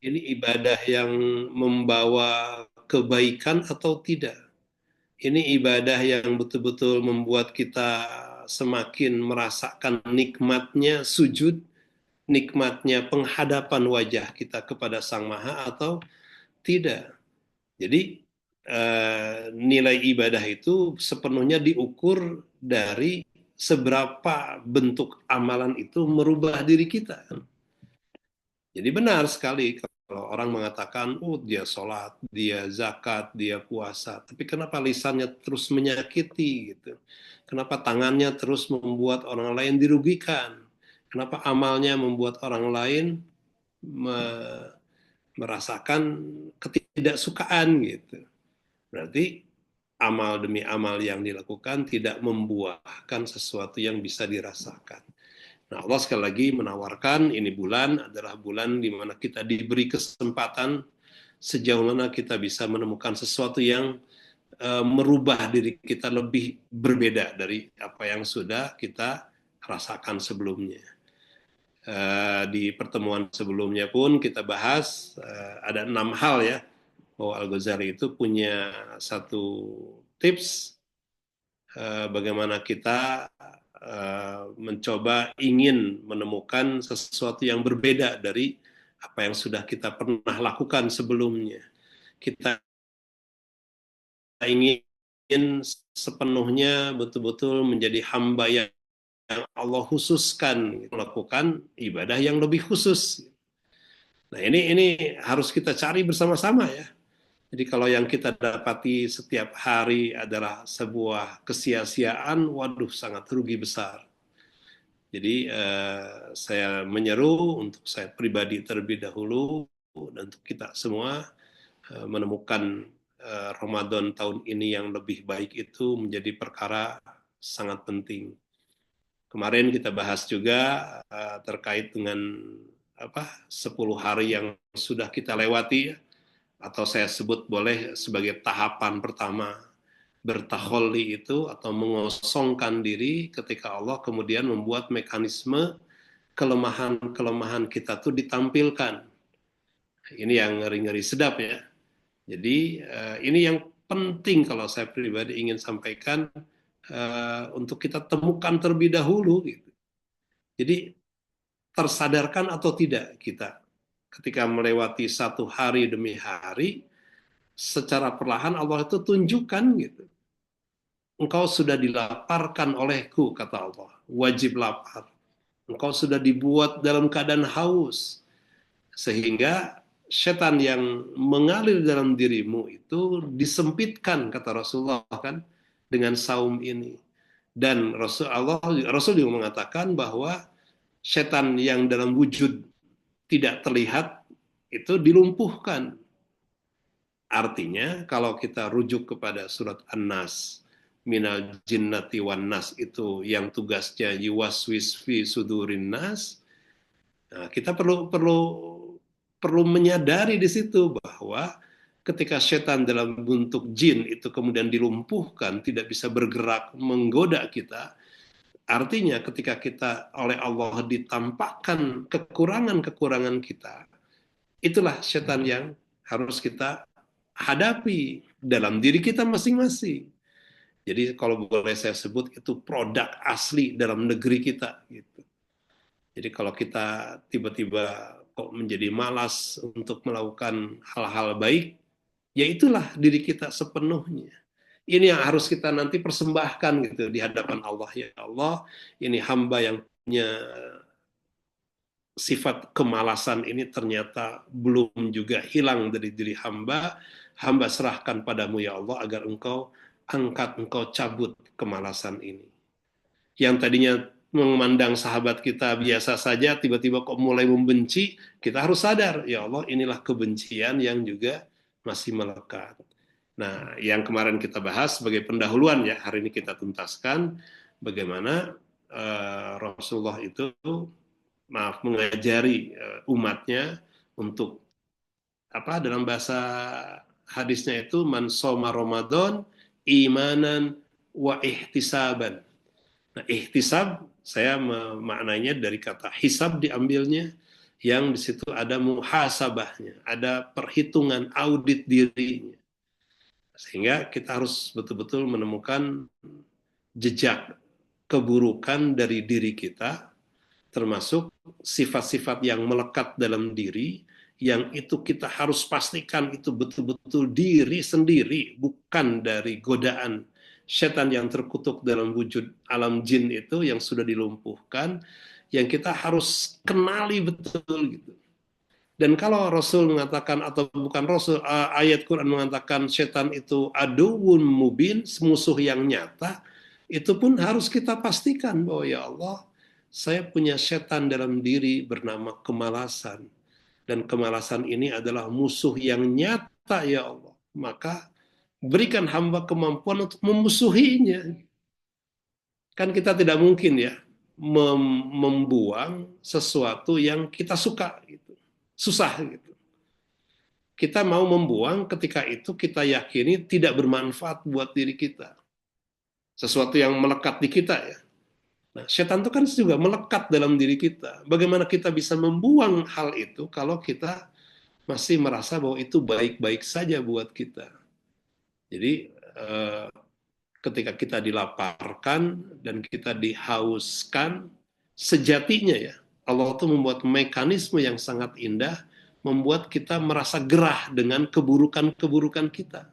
ini ibadah yang membawa kebaikan atau tidak. Ini ibadah yang betul-betul membuat kita semakin merasakan nikmatnya sujud, nikmatnya penghadapan wajah kita kepada Sang Maha atau tidak. Jadi nilai ibadah itu sepenuhnya diukur dari seberapa bentuk amalan itu merubah diri kita. Jadi benar sekali kalau orang mengatakan, oh dia sholat, dia zakat, dia puasa, tapi kenapa lisannya terus menyakiti gitu? Kenapa tangannya terus membuat orang lain dirugikan? Kenapa amalnya membuat orang lain merasakan ketidaksukaan gitu? Berarti amal demi amal yang dilakukan tidak membuahkan sesuatu yang bisa dirasakan. Nah, Allah sekali lagi menawarkan ini bulan adalah bulan di mana kita diberi kesempatan sejauh mana kita bisa menemukan sesuatu yang merubah diri kita lebih berbeda dari apa yang sudah kita rasakan sebelumnya. Di pertemuan sebelumnya pun kita bahas ada 6 hal ya, bahwa Al-Ghazali itu punya satu tips bagaimana kita mencoba ingin menemukan sesuatu yang berbeda dari apa yang sudah kita pernah lakukan sebelumnya. Kita ingin sepenuhnya betul-betul menjadi hamba yang Allah khususkan, melakukan ibadah yang lebih khusus. Nah ini harus kita cari bersama-sama ya. Jadi kalau yang kita dapati setiap hari adalah sebuah kesia-siaan, waduh sangat rugi besar. Jadi saya menyeru untuk saya pribadi terlebih dahulu dan untuk kita semua menemukan Ramadan tahun ini yang lebih baik itu menjadi perkara sangat penting. Kemarin kita bahas juga terkait dengan 10 hari yang sudah kita lewati ya, atau saya sebut boleh sebagai tahapan pertama bertaholli itu atau mengosongkan diri ketika Allah kemudian membuat mekanisme kelemahan-kelemahan kita tuh ditampilkan. Ini yang ngeri-ngeri sedap ya. Jadi ini yang penting kalau saya pribadi ingin sampaikan untuk kita temukan terlebih dahulu gitu. Jadi tersadarkan atau tidak kita ketika melewati satu hari demi hari secara perlahan Allah itu tunjukkan gitu. Engkau sudah dilaparkan olehku, kata Allah. Wajib lapar. Engkau sudah dibuat dalam keadaan haus. Sehingga setan yang mengalir dalam dirimu itu disempitkan, kata Rasulullah kan, dengan saum ini. Dan Rasul juga mengatakan bahwa setan yang dalam wujud tidak terlihat itu dilumpuhkan. Artinya kalau kita rujuk kepada surat An-Nas, minal jinnati wan nas itu yang tugasnya yuwaswis fi sudurin nas, nah, kita perlu menyadari di situ bahwa ketika setan dalam bentuk jin itu kemudian dilumpuhkan, tidak bisa bergerak menggoda kita, artinya ketika kita oleh Allah ditampakkan kekurangan-kekurangan kita, itulah setan yang harus kita hadapi dalam diri kita masing-masing. Jadi kalau boleh saya sebut itu produk asli dalam negeri kita gitu. Jadi kalau kita tiba-tiba kok menjadi malas untuk melakukan hal-hal baik, ya itulah diri kita sepenuhnya. Ini yang harus kita nanti persembahkan gitu di hadapan Allah. Ya Allah, ini hamba yang punya sifat kemalasan ini ternyata belum juga hilang dari diri hamba. Hamba serahkan padamu ya Allah agar engkau angkat, engkau cabut kemalasan ini. Yang tadinya memandang sahabat kita biasa saja, tiba-tiba kok mulai membenci, kita harus sadar, ya Allah inilah kebencian yang juga masih melekat. Nah, yang kemarin kita bahas sebagai pendahuluan ya, hari ini kita tuntaskan bagaimana Rasulullah itu mengajari umatnya untuk dalam bahasa hadisnya itu man soma Ramadan imanan wa ihtisaban. Nah, ihtisab saya memaknainya dari kata hisab diambilnya, yang di situ ada muhasabahnya, ada perhitungan audit dirinya. Sehingga kita harus betul-betul menemukan jejak keburukan dari diri kita, termasuk sifat-sifat yang melekat dalam diri, yang itu kita harus pastikan itu betul-betul diri sendiri, bukan dari godaan setan yang terkutuk dalam wujud alam jin itu yang sudah dilumpuhkan, yang kita harus kenali betul gitu. Dan kalau Rasul mengatakan atau bukan Rasul, ayat Quran mengatakan setan itu aduun mubin, musuh yang nyata, itu pun harus kita pastikan bahwa ya Allah, saya punya setan dalam diri bernama kemalasan. Dan kemalasan ini adalah musuh yang nyata ya Allah. Maka berikan hamba kemampuan untuk memusuhinya. Kan kita tidak mungkin ya membuang sesuatu yang kita suka gitu. Susah gitu. Kita mau membuang ketika itu kita yakini tidak bermanfaat buat diri kita. Sesuatu yang melekat di kita ya. Nah, setan itu kan juga melekat dalam diri kita. Bagaimana kita bisa membuang hal itu kalau kita masih merasa bahwa itu baik-baik saja buat kita. Jadi ketika kita dilaparkan dan kita dihauskan, sejatinya ya, Allah itu membuat mekanisme yang sangat indah, membuat kita merasa gerah dengan keburukan-keburukan kita.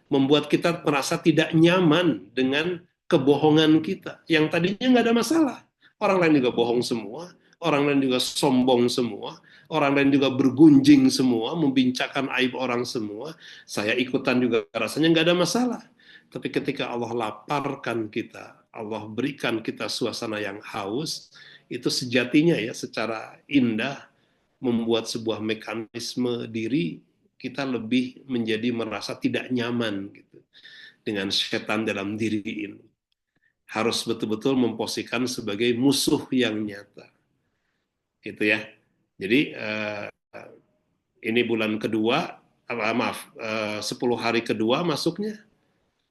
Membuat kita merasa tidak nyaman dengan kebohongan kita. Yang tadinya nggak ada masalah. Orang lain juga bohong semua, orang lain juga sombong semua, orang lain juga bergunjing semua, membincangkan aib orang semua. Saya ikutan juga rasanya nggak ada masalah. Tapi ketika Allah laparkan kita, Allah berikan kita suasana yang haus, itu sejatinya ya secara indah membuat sebuah mekanisme diri kita lebih menjadi merasa tidak nyaman gitu dengan setan dalam diri ini. Harus betul-betul memposisikan sebagai musuh yang nyata. Gitu ya. Jadi ini bulan kedua, maaf, 10 hari kedua masuknya,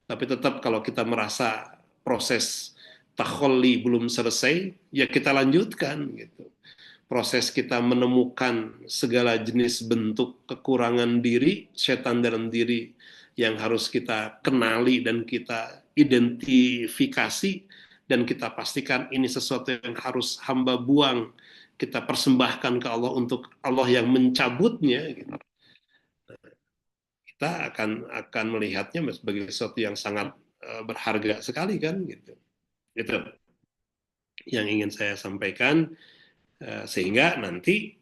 tapi tetap kalau kita merasa proses takholli belum selesai, ya kita lanjutkan gitu. Proses kita menemukan segala jenis bentuk kekurangan diri, setan dalam diri yang harus kita kenali dan kita identifikasi dan kita pastikan ini sesuatu yang harus hamba buang, kita persembahkan ke Allah untuk Allah yang mencabutnya gitu. Kita akan melihatnya sebagai sesuatu yang sangat berharga sekali kan gitu. Itu yang ingin saya sampaikan sehingga nanti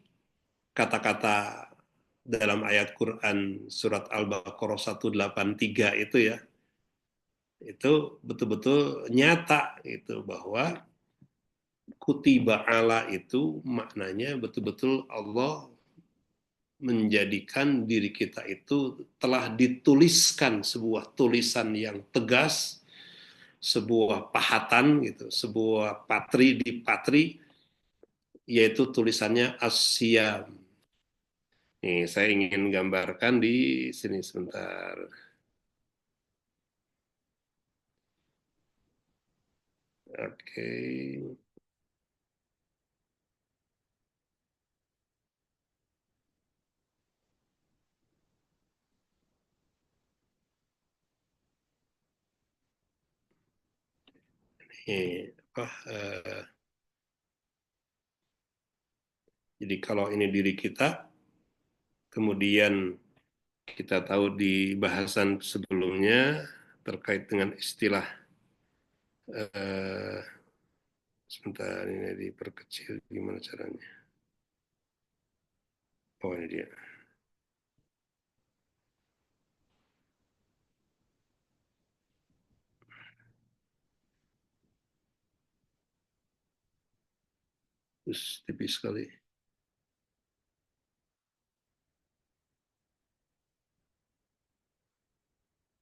kata-kata dalam ayat Quran surat Al-Baqarah 183 itu ya, itu betul-betul nyata itu bahwa kutiba ala itu maknanya betul-betul Allah menjadikan diri kita itu telah dituliskan sebuah tulisan yang tegas, sebuah pahatan gitu, sebuah patri di patri, yaitu tulisannya Asyam. Nih, saya ingin gambarkan di sini sebentar. Oke. Apa, jadi kalau ini diri kita, kemudian kita tahu di bahasan sebelumnya terkait dengan istilah eh, sebentar ini diperkecil gimana caranya? Oh ini dia. Terus tipis sekali.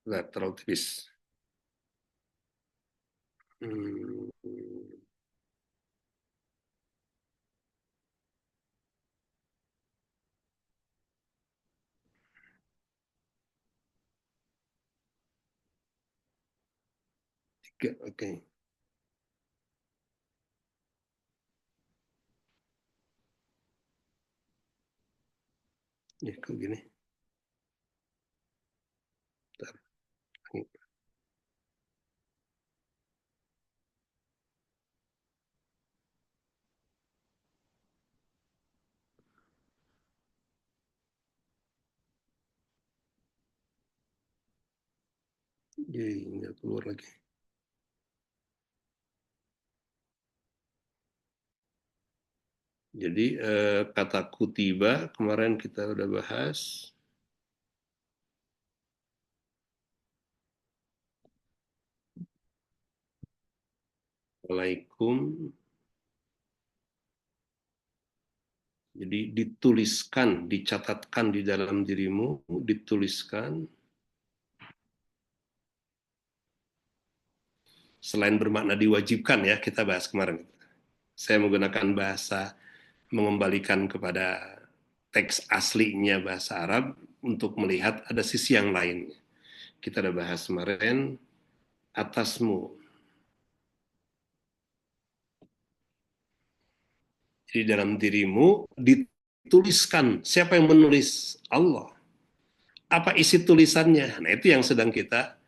Nggak terlalu tipis. Hmm, tiga, oke. Ya, kok gini? Bentar. Jadi nggak keluar lagi. Jadi kata kutiba kemarin kita udah bahas. Waalaikum. Jadi dituliskan, dicatatkan di dalam dirimu, dituliskan. Selain bermakna diwajibkan ya, kita bahas kemarin. Saya menggunakan bahasa mengembalikan kepada teks aslinya bahasa Arab untuk melihat ada sisi yang lain. Kita udah bahas kemarin, atasmu. Jadi dalam dirimu dituliskan. Siapa yang menulis? Allah. Apa isi tulisannya? Nah, itu yang sedang kita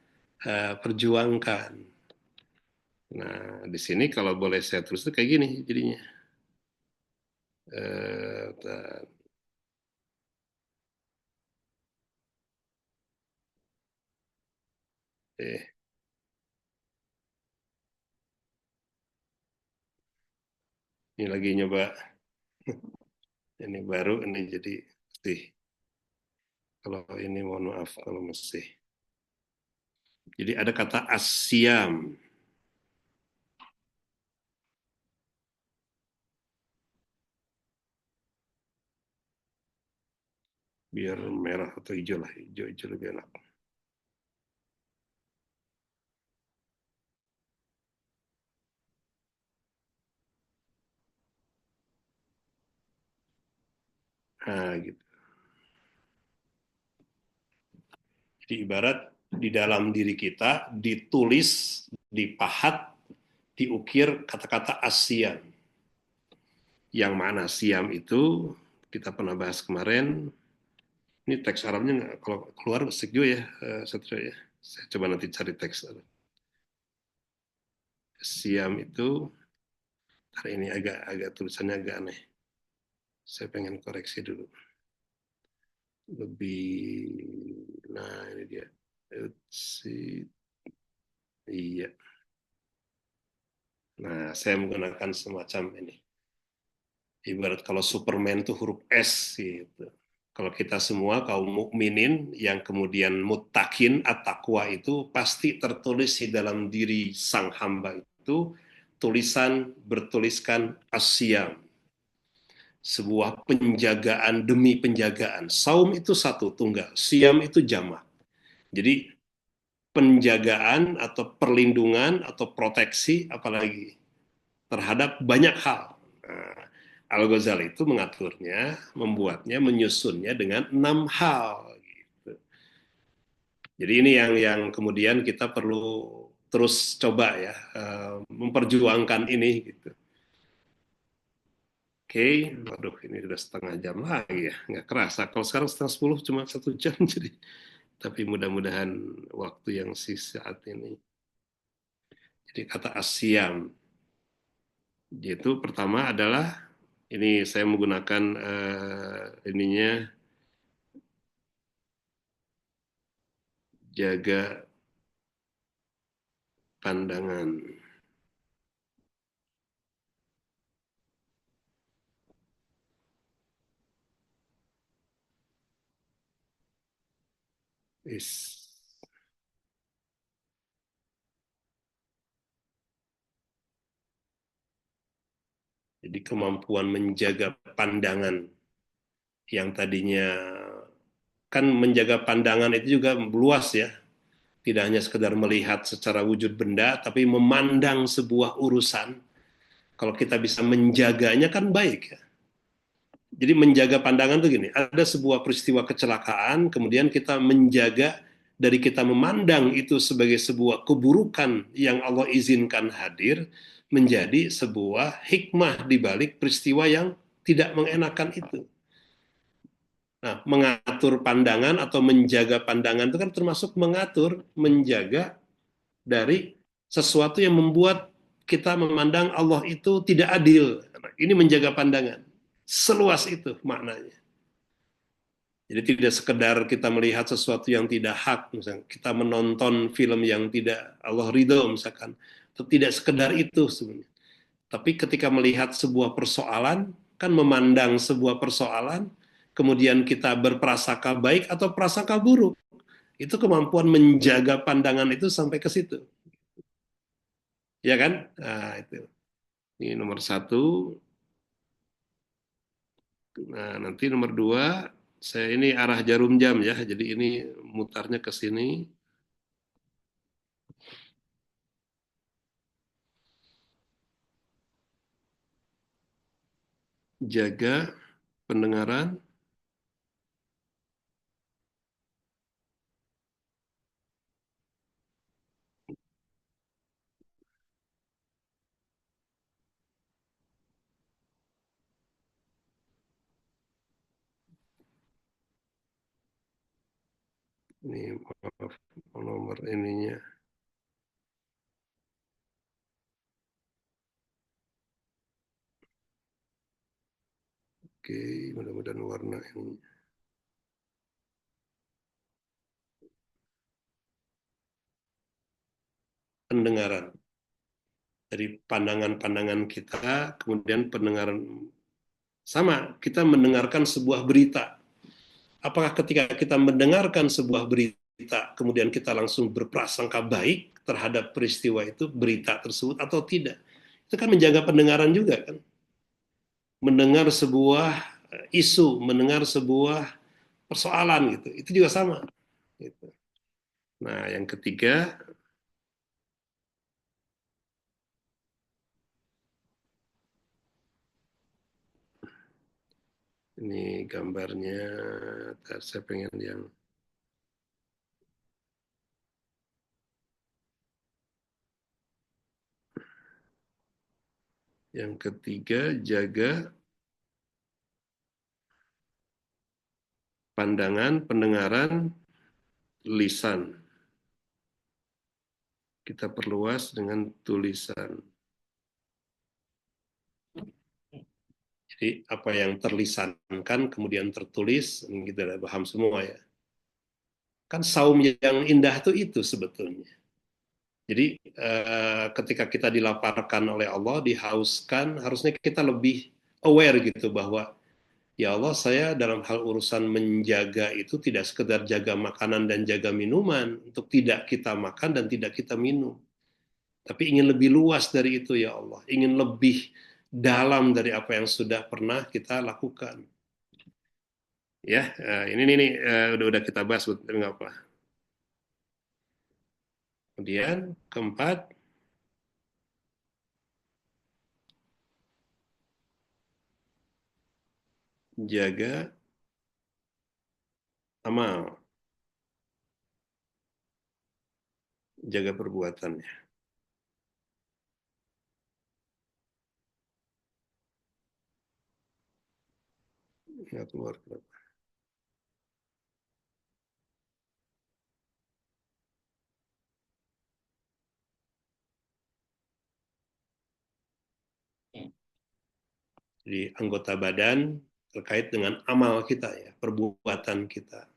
perjuangkan. Nah, di sini kalau boleh saya tulis itu kayak gini jadinya. Eh, eh, ini lagi nyoba, ini baru, ini jadi sih. Kalau ini mohon maaf kalau masih. Jadi ada kata asyam, biar merah atau hijau lah, hijau lebih enak. Nah, gitu. Jadi ibarat di dalam diri kita ditulis, dipahat, diukir kata-kata asyam. Yang mana siam itu kita pernah bahas kemarin. Ini teks Arabnya kalau keluar sik juga ya, Satrio ya. Saya coba nanti cari teks. Siam itu, hari ini agak tulisannya agak aneh. Saya pengen koreksi dulu. Lebih, nah ini dia. Si, iya. Nah, saya menggunakan semacam ini. Ibarat kalau Superman itu huruf S gitu. Kalau kita semua kaum mukminin yang kemudian muttaqin at-taqwa itu pasti tertulis di dalam diri sang hamba itu tulisan bertuliskan asyam, sebuah penjagaan demi penjagaan. Saum itu satu tunggal, siam itu jamak. Jadi penjagaan atau perlindungan atau proteksi apalagi terhadap banyak hal. Nah, Al-Ghazali itu mengaturnya, membuatnya, menyusunnya dengan 6 hal. Gitu. Jadi ini yang kemudian kita perlu terus coba ya memperjuangkan ini. Gitu. Oke, waduh ini sudah setengah jam lagi ya, nggak kerasa. Kalau sekarang setengah 10 cuma 1 jam jadi. Tapi mudah-mudahan waktu yang sisa saat ini. Jadi kata asyam, yaitu pertama adalah ini saya menggunakan ininya jaga pandangan. Is. Jadi kemampuan menjaga pandangan yang tadinya kan menjaga pandangan itu juga luas ya. Tidak hanya sekedar melihat secara wujud benda, tapi memandang sebuah urusan. Kalau kita bisa menjaganya kan baik ya. Jadi menjaga pandangan itu gini, ada sebuah peristiwa kecelakaan, kemudian kita menjaga dari kita memandang itu sebagai sebuah keburukan yang Allah izinkan hadir, menjadi sebuah hikmah di balik peristiwa yang tidak mengenakan itu. Nah, mengatur pandangan atau menjaga pandangan itu kan termasuk mengatur, menjaga dari sesuatu yang membuat kita memandang Allah itu tidak adil. Ini menjaga pandangan. Seluas itu maknanya. Jadi tidak sekedar kita melihat sesuatu yang tidak hak, misalnya kita menonton film yang tidak Allah ridho misalkan, itu tidak sekedar itu sebenarnya. Tapi ketika melihat sebuah persoalan, kan memandang sebuah persoalan, kemudian kita berprasangka baik atau prasangka buruk, itu kemampuan menjaga pandangan itu sampai ke situ, ya kan? Nah itu, ini nomor satu. Nah nanti nomor dua, saya ini arah jarum jam ya, jadi ini mutarnya ke sini. Jaga pendengaran, ini maaf nomor ininya. Oke, mudah-mudahan warna ini. Pendengaran. Dari pandangan-pandangan kita, kemudian pendengaran. Sama, kita mendengarkan sebuah berita. Apakah ketika kita mendengarkan sebuah berita, kemudian kita langsung berprasangka baik terhadap peristiwa itu, berita tersebut, atau tidak? Itu kan menjaga pendengaran juga kan? Mendengar sebuah isu, mendengar sebuah persoalan gitu, itu juga sama. Gitu. Nah, yang ketiga, ini gambarnya, saya pengen yang, ketiga, jaga pandangan, pendengaran, lisan. Kita perluas dengan tulisan. Jadi apa yang terlisankan kemudian tertulis, kita udah paham semua ya. Kan saum yang indah itu sebetulnya. Jadi ketika kita dilaparkan oleh Allah, dihauskan, harusnya kita lebih aware gitu bahwa ya Allah, saya dalam hal urusan menjaga itu tidak sekedar jaga makanan dan jaga minuman, untuk tidak kita makan dan tidak kita minum. Tapi ingin lebih luas dari itu ya Allah. Ingin lebih dalam dari apa yang sudah pernah kita lakukan. Ya, ini udah kita bahas, tapi nggak apa. Kemudian keempat, jaga amal, jaga perbuatannya. Ya, keluar. Jadi anggota badan terkait dengan amal kita ya, perbuatan kita.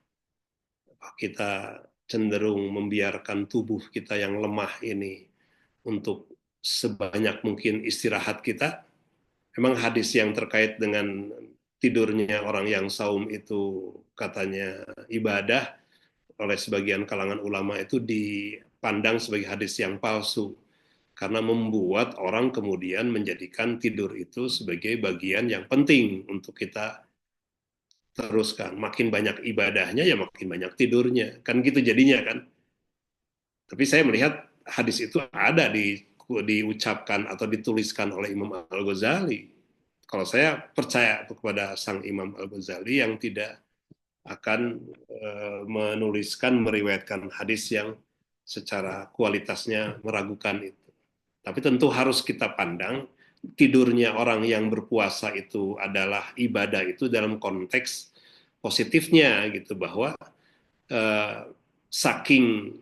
Kita cenderung membiarkan tubuh kita yang lemah ini untuk sebanyak mungkin istirahat kita. Memang hadis yang terkait dengan tidurnya orang yang saum itu katanya ibadah, oleh sebagian kalangan ulama itu dipandang sebagai hadis yang palsu karena membuat orang kemudian menjadikan tidur itu sebagai bagian yang penting untuk kita teruskan. Makin banyak ibadahnya ya makin banyak tidurnya. Kan gitu jadinya kan. Tapi saya melihat hadis itu ada diucapkan atau dituliskan oleh Imam Al-Ghazali. Kalau saya percaya kepada sang Imam Al-Ghazali yang tidak akan menuliskan, meriwayatkan hadis yang secara kualitasnya meragukan itu. Tapi tentu harus kita pandang tidurnya orang yang berpuasa itu adalah ibadah itu dalam konteks positifnya gitu, bahwa saking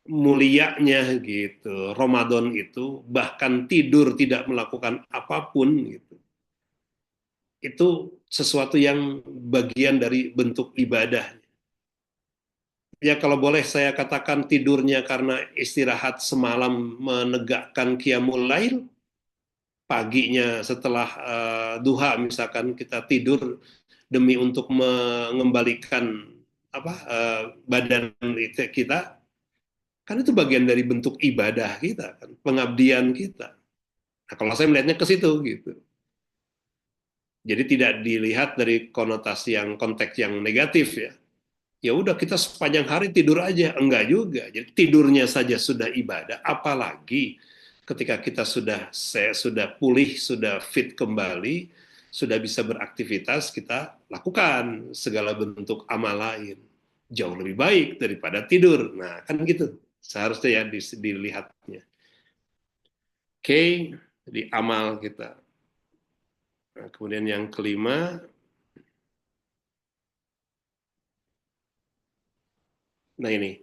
mulianya gitu Ramadan itu, bahkan tidur tidak melakukan apapun gitu, itu sesuatu yang bagian dari bentuk ibadah. Ya kalau boleh saya katakan tidurnya karena istirahat semalam menegakkan qiyamul lail, paginya setelah duha misalkan kita tidur demi untuk mengembalikan badan kita, kan itu bagian dari bentuk ibadah kita, kan pengabdian kita. Nah, kalau saya melihatnya ke situ gitu. Jadi tidak dilihat dari konotasi yang konteks yang negatif ya. Ya udah kita sepanjang hari tidur aja, enggak juga. Jadi tidurnya saja sudah ibadah, apalagi ketika kita sudah pulih, sudah fit kembali, sudah bisa beraktivitas, kita lakukan segala bentuk amal lain. Jauh lebih baik daripada tidur. Nah, kan gitu. Seharusnya ya dilihatnya. Oke, jadi amal kita. Nah, kemudian yang kelima, nah ini,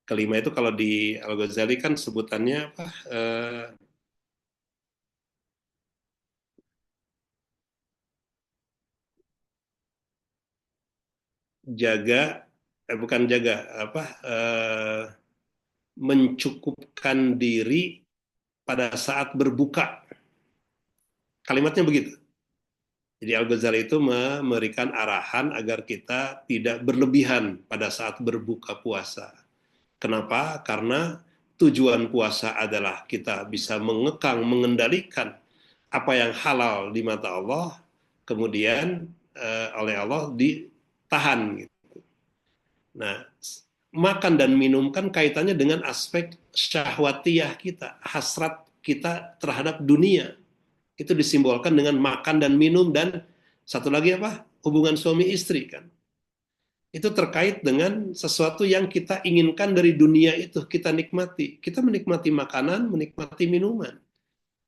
kelima itu kalau di Al-Ghazali kan sebutannya apa? Jaga, bukan jaga, apa? Mencukupkan diri pada saat berbuka. Kalimatnya begitu. Jadi Al-Ghazali itu memberikan arahan agar kita tidak berlebihan pada saat berbuka puasa. Kenapa? Karena tujuan puasa adalah kita bisa mengekang, mengendalikan apa yang halal di mata Allah, kemudian oleh Allah ditahan. Gitu. Nah, makan dan minum kan kaitannya dengan aspek syahwatiyah kita, hasrat kita terhadap dunia. Itu disimbolkan dengan makan dan minum, dan satu lagi apa? Hubungan suami istri kan. Itu terkait dengan sesuatu yang kita inginkan dari dunia itu, kita nikmati. Kita menikmati makanan, menikmati minuman.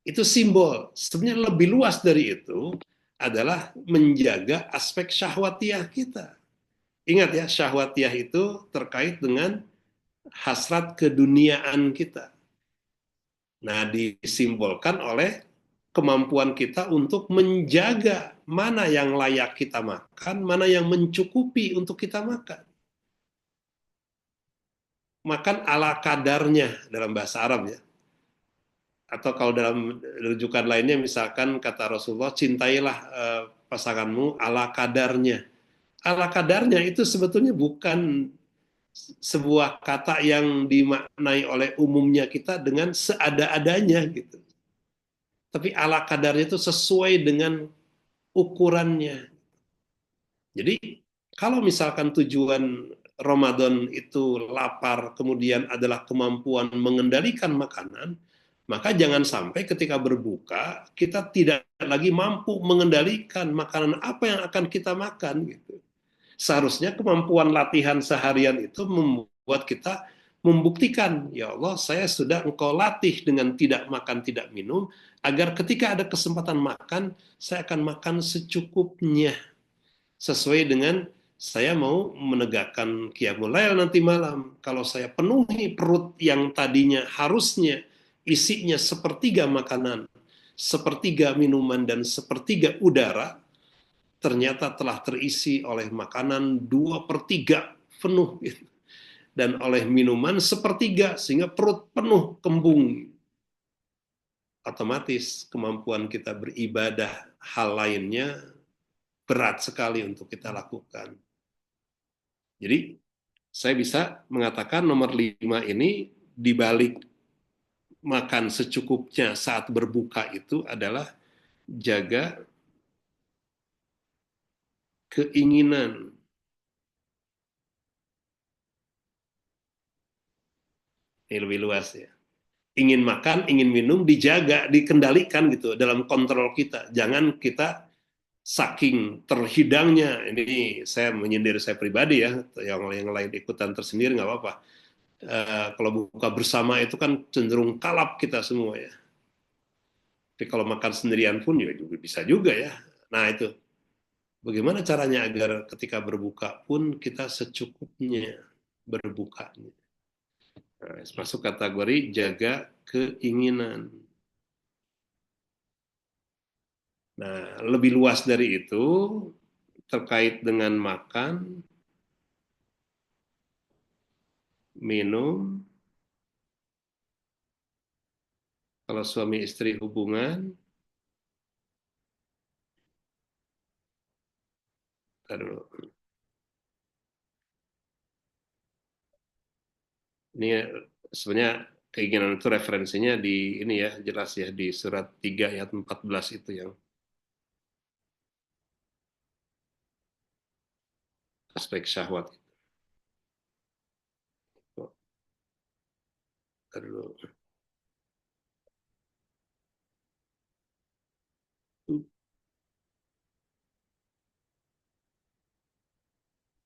Itu simbol. Sebenarnya lebih luas dari itu adalah menjaga aspek syahwatiyah kita. Ingat ya, syahwatiyah itu terkait dengan hasrat keduniaan kita. Nah, disimbolkan oleh kemampuan kita untuk menjaga mana yang layak kita makan, mana yang mencukupi untuk kita makan. Makan ala kadarnya dalam bahasa Arab ya. Atau kalau dalam rujukan lainnya misalkan kata Rasulullah, cintailah pasanganmu ala kadarnya. Ala kadarnya itu sebetulnya bukan sebuah kata yang dimaknai oleh umumnya kita dengan seada-adanya gitu. Tapi ala kadarnya itu sesuai dengan ukurannya. Jadi kalau misalkan tujuan Ramadan itu lapar, kemudian adalah kemampuan mengendalikan makanan, maka jangan sampai ketika berbuka kita tidak lagi mampu mengendalikan makanan apa yang akan kita makan gitu. Seharusnya kemampuan latihan seharian itu membuat kita membuktikan, ya Allah, saya sudah Engkau latih dengan tidak makan, tidak minum, agar ketika ada kesempatan makan, saya akan makan secukupnya, sesuai dengan saya mau menegakkan qiyamul lail nanti malam. Kalau saya penuhi perut yang tadinya harusnya isinya sepertiga makanan, sepertiga minuman, dan sepertiga udara, ternyata telah terisi oleh makanan 2/3 penuh gitu. Dan oleh minuman sepertiga, sehingga perut penuh kembung. Otomatis kemampuan kita beribadah hal lainnya berat sekali untuk kita lakukan. Jadi saya bisa mengatakan nomor 5 ini, dibalik makan secukupnya saat berbuka itu adalah jaga keinginan. Ini lebih luas ya. Ingin makan, ingin minum, dijaga, dikendalikan gitu dalam kontrol kita. Jangan kita saking terhidangnya, ini saya menyindir saya pribadi ya, yang lain ikutan tersendiri nggak apa-apa. Kalau buka bersama itu kan cenderung kalap kita semua ya. Tapi kalau makan sendirian pun ya juga bisa juga ya. Nah itu Bagaimana caranya agar ketika berbuka pun kita secukupnya berbukanya. Nah, masuk kategori jaga keinginan. Nah, lebih luas dari itu terkait dengan makan, minum, kalau suami istri hubungan, taruh, ini sebenarnya keinginan itu referensinya di ini ya, jelas ya di surat 3 ayat 14 itu yang aspek syahwat. Taruh,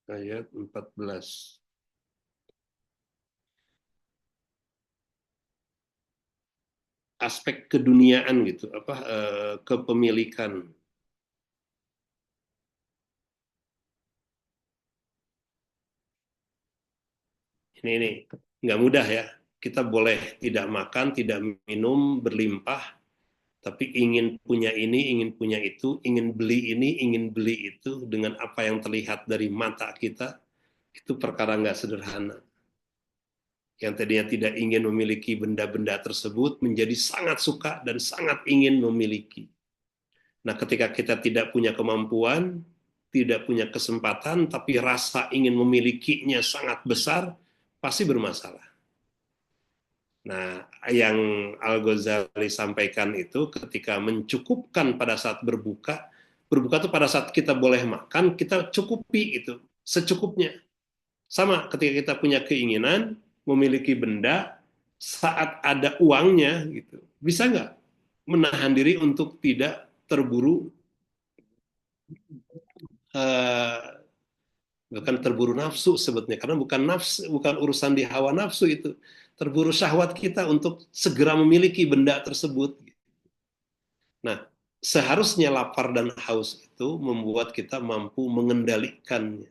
ayat 14. Aspek keduniaan gitu, apa kepemilikan. Ini nggak mudah ya. Kita boleh tidak makan, tidak minum, berlimpah, tapi ingin punya ini, ingin punya itu, ingin beli ini, ingin beli itu dengan apa yang terlihat dari mata kita, itu perkara nggak sederhana. Yang tadinya tidak ingin memiliki benda-benda tersebut menjadi sangat suka dan sangat ingin memiliki. Nah, ketika kita tidak punya kemampuan, tidak punya kesempatan, tapi rasa ingin memilikinya sangat besar, pasti bermasalah. Nah, yang Al-Ghazali sampaikan itu ketika mencukupkan pada saat berbuka, berbuka itu pada saat kita boleh makan, kita cukupi itu secukupnya. Sama ketika kita punya keinginan memiliki benda, saat ada uangnya gitu, bisa nggak menahan diri untuk tidak terburu, eh, bukan terburu nafsu sebetulnya, karena bukan nafsu, bukan urusan di hawa nafsu itu, terburu syahwat kita untuk segera memiliki benda tersebut. Nah, seharusnya lapar dan haus itu membuat kita mampu mengendalikannya,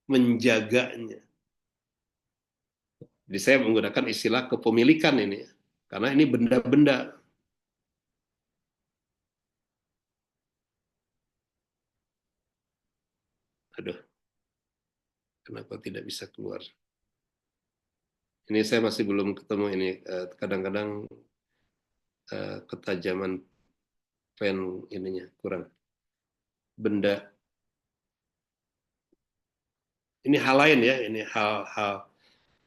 menjaganya. Jadi saya menggunakan istilah kepemilikan ini, karena ini benda-benda. Aduh, kenapa tidak bisa keluar? Ini saya masih belum ketemu ini. Kadang-kadang ketajaman pen ininya kurang. Benda. Ini hal lain ya. Ini hal-hal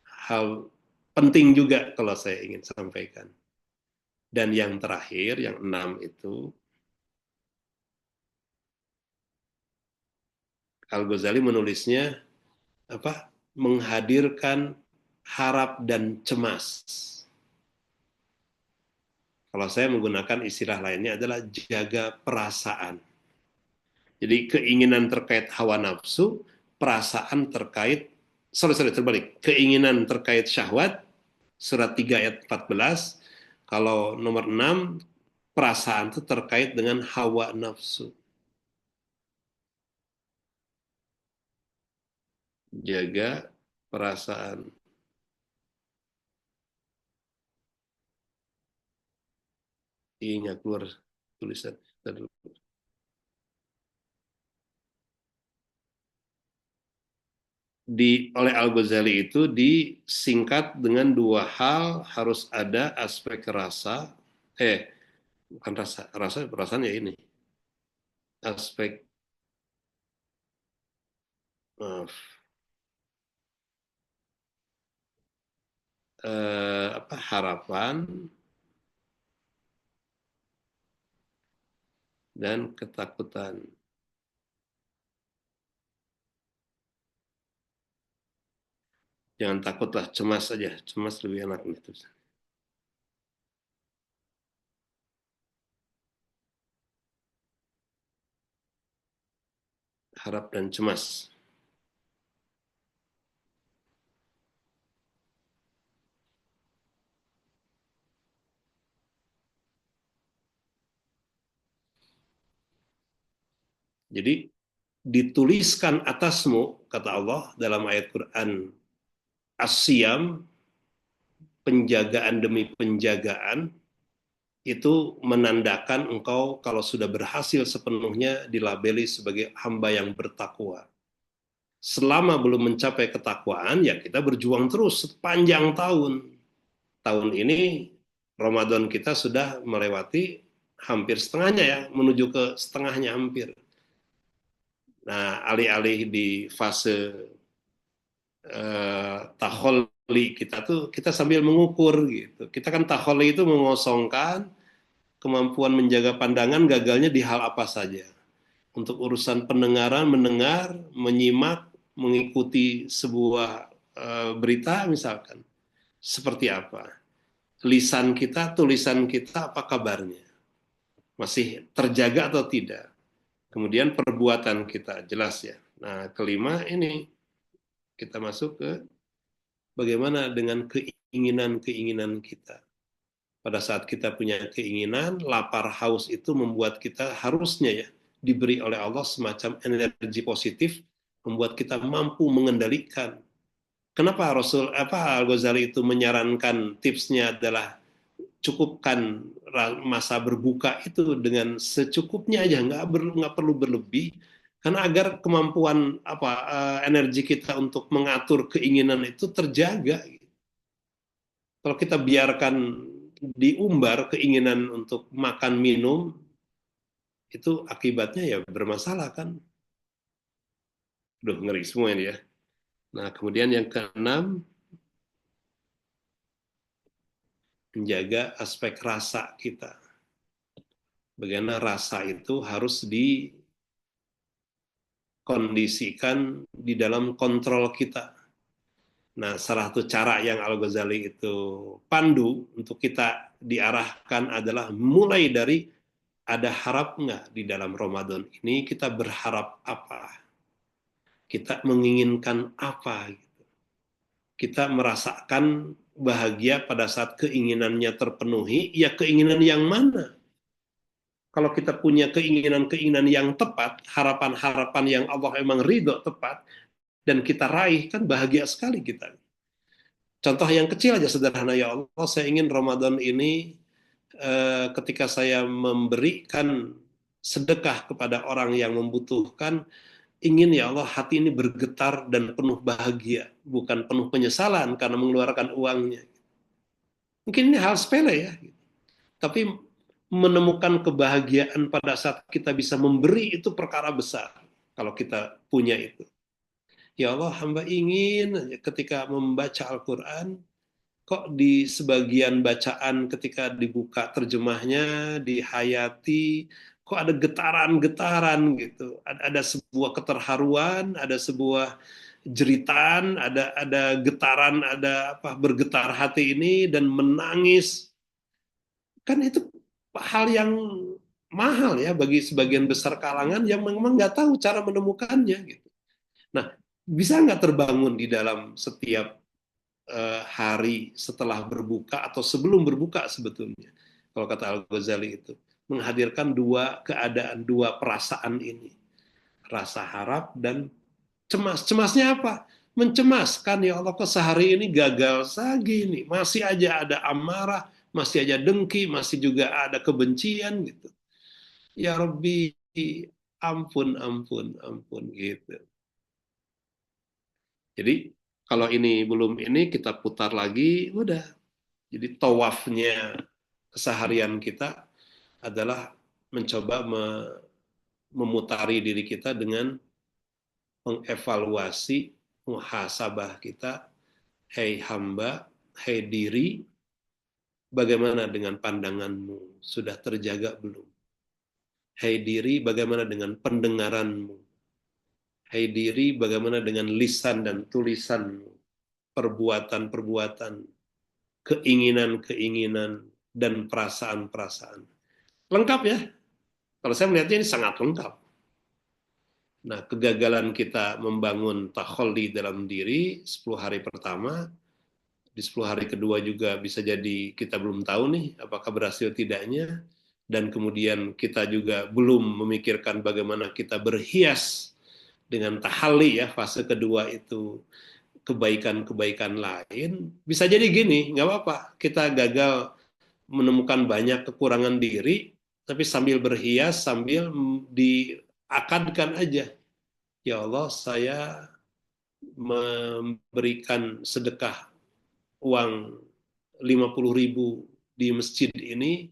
hal penting juga kalau saya ingin sampaikan. Dan yang terakhir, yang 6 itu, Al-Ghazali menulisnya apa? Menghadirkan harap dan cemas. Kalau saya menggunakan istilah lainnya adalah jaga perasaan. Jadi keinginan terkait hawa nafsu, perasaan terkait, terbalik. Keinginan terkait syahwat, surat 3 ayat 14. Kalau nomor 6, perasaan itu terkait dengan hawa nafsu. Jaga perasaan. Ini keluar tulisan. Oleh Al-Ghazali itu disingkat dengan dua hal, harus ada aspek rasa, bukan rasa, perasaan ya ini, aspek, maaf, apa, harapan dan ketakutan. Jangan takutlah, cemas saja, cemas lebih enak itu. Harap dan cemas. Jadi dituliskan atasmu, kata Allah dalam ayat Quran, as-siyam, penjagaan demi penjagaan, itu menandakan engkau kalau sudah berhasil sepenuhnya dilabeli sebagai hamba yang bertakwa. Selama belum mencapai ketakwaan, ya kita berjuang terus sepanjang tahun. Tahun ini Ramadan kita sudah melewati hampir setengahnya ya, menuju ke setengahnya hampir. Nah, alih-alih di fase taholi kita tuh kita sambil mengukur gitu. Kita kan taholi itu mengosongkan kemampuan menjaga pandangan, gagalnya di hal apa saja. Untuk urusan pendengaran, mendengar, menyimak, mengikuti sebuah berita misalkan. Seperti apa? Lisan kita, tulisan kita, apa kabarnya? Masih terjaga atau tidak? Kemudian perbuatan kita, jelas ya. Nah, kelima ini kita masuk ke bagaimana dengan keinginan-keinginan kita. Pada saat kita punya keinginan, lapar haus itu membuat kita harusnya ya diberi oleh Allah semacam energi positif, membuat kita mampu mengendalikan. Kenapa Al-Ghazali itu menyarankan tipsnya adalah cukupkan masa berbuka itu dengan secukupnya aja, nggak perlu berlebih, karena agar kemampuan energi kita untuk mengatur keinginan itu terjaga. Kalau kita biarkan diumbar keinginan untuk makan minum, itu akibatnya ya bermasalah kan. Duh, ngeri semua ini ya. Nah, kemudian yang keenam, menjaga aspek rasa kita. Bagaimana rasa itu harus dikondisikan di dalam kontrol kita. Nah, salah satu cara yang Al-Ghazali itu pandu untuk kita diarahkan adalah mulai dari ada harap nggak di dalam Ramadan ini, kita berharap apa? Kita menginginkan apa? Kita merasakan bahagia pada saat keinginannya terpenuhi, ya keinginan yang mana? Kalau kita punya keinginan-keinginan yang tepat, harapan-harapan yang Allah emang ridho tepat, dan kita raih, kan bahagia sekali kita. Contoh yang kecil aja sederhana, ya Allah, saya ingin Ramadan ini ketika saya memberikan sedekah kepada orang yang membutuhkan, ingin ya Allah hati ini bergetar dan penuh bahagia, bukan penuh penyesalan karena mengeluarkan uangnya. Mungkin ini hal sepele ya, tapi menemukan kebahagiaan pada saat kita bisa memberi itu perkara besar kalau kita punya itu. Ya Allah, hamba ingin ketika membaca Al-Quran, kok di sebagian bacaan ketika dibuka terjemahnya, dihayati, kok ada getaran-getaran gitu. Ada sebuah keterharuan, ada sebuah jeritan, ada getaran, ada apa bergetar hati ini dan menangis. Kan itu hal yang mahal ya bagi sebagian besar kalangan yang memang nggak tahu cara menemukannya gitu. Nah, bisa nggak terbangun di dalam setiap hari setelah berbuka atau sebelum berbuka sebetulnya, kalau kata Al-Ghazali itu menghadirkan dua keadaan, dua perasaan ini, rasa harap dan cemas. Cemasnya apa? Mencemaskan, ya Allah, kok sehari ini gagal lagi nih, masih aja ada amarah, masih aja dengki, masih juga ada kebencian gitu. Ya Rabbi, ampun, ampun, ampun gitu. Jadi kalau ini belum ini kita putar lagi, udah. Jadi tawafnya keseharian kita adalah mencoba memutari diri kita dengan mengevaluasi muhasabah kita. Hei hamba, hei diri, bagaimana dengan pandanganmu? Sudah terjaga belum? Hei diri, bagaimana dengan pendengaranmu? Hei diri, bagaimana dengan lisan dan tulisanmu? Perbuatan-perbuatan, keinginan-keinginan, dan perasaan-perasaan. Lengkap ya? Kalau saya melihatnya ini sangat lengkap. Nah, kegagalan kita membangun takholli dalam diri 10 hari pertama, di 10 hari kedua juga bisa jadi kita belum tahu nih apakah berhasil tidaknya, dan kemudian kita juga belum memikirkan bagaimana kita berhias dengan tahalli ya, fase kedua itu kebaikan-kebaikan lain, bisa jadi gini, nggak apa-apa, kita gagal menemukan banyak kekurangan diri, tapi sambil berhias, sambil diakadkan aja. Ya Allah, saya memberikan sedekah uang 50.000 di masjid ini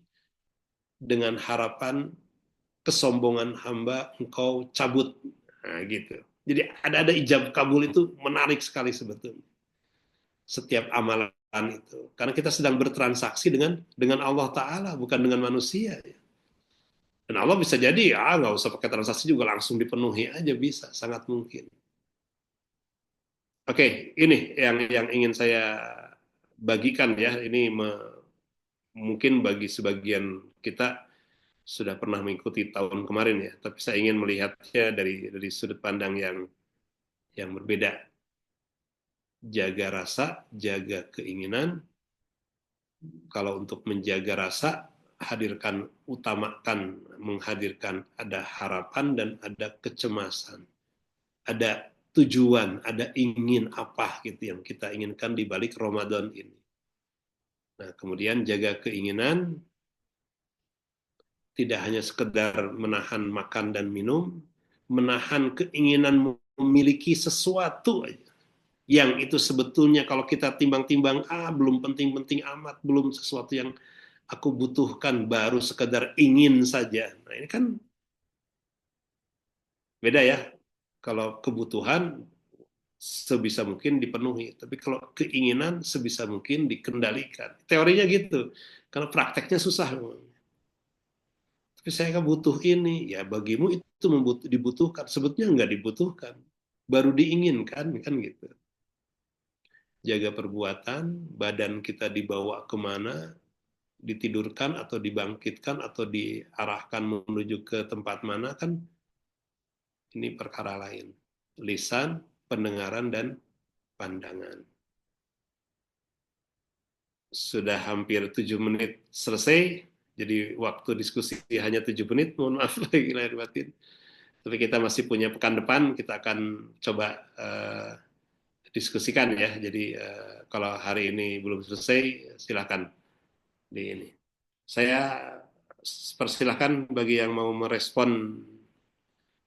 dengan harapan kesombongan hamba engkau cabut. Nah, gitu. Jadi ada ijab kabul itu menarik sekali sebetulnya. Setiap amalan itu. Karena kita sedang bertransaksi dengan Allah Ta'ala, bukan dengan manusia. Dan Allah bisa jadi, nggak usah pakai transaksi juga langsung dipenuhi aja bisa, sangat mungkin. Oke, ini yang ingin saya bagikan ya. Ini mungkin bagi sebagian kita sudah pernah mengikuti tahun kemarin ya, tapi saya ingin melihatnya dari sudut pandang yang berbeda. Jaga rasa, jaga keinginan. Kalau untuk menjaga rasa, utamakan menghadirkan ada harapan dan ada kecemasan, ada tujuan, ada ingin apa gitu yang kita inginkan di balik Ramadan ini. Nah, kemudian jaga keinginan, tidak hanya sekedar menahan makan dan minum, menahan keinginan memiliki sesuatu aja. Yang itu sebetulnya kalau kita timbang-timbang, belum penting-penting amat, belum sesuatu yang aku butuhkan, baru sekedar ingin saja. Nah ini kan beda ya. Kalau kebutuhan sebisa mungkin dipenuhi, tapi kalau keinginan sebisa mungkin dikendalikan. Teorinya gitu, kalau prakteknya susah. Tapi saya kan butuh ini, ya bagimu itu dibutuhkan, sebetulnya nggak dibutuhkan, baru diinginkan kan gitu. Jaga perbuatan, badan kita dibawa kemana, ditidurkan atau dibangkitkan atau diarahkan menuju ke tempat mana kan ini perkara lain. Lisan, pendengaran, dan pandangan. Sudah hampir 7 menit selesai, jadi waktu diskusi hanya 7 menit, mohon maaf lagi lahir batin. Tapi kita masih punya pekan depan, kita akan coba diskusikan ya. Jadi kalau hari ini belum selesai, silakan di ini. Saya persilahkan bagi yang mau merespon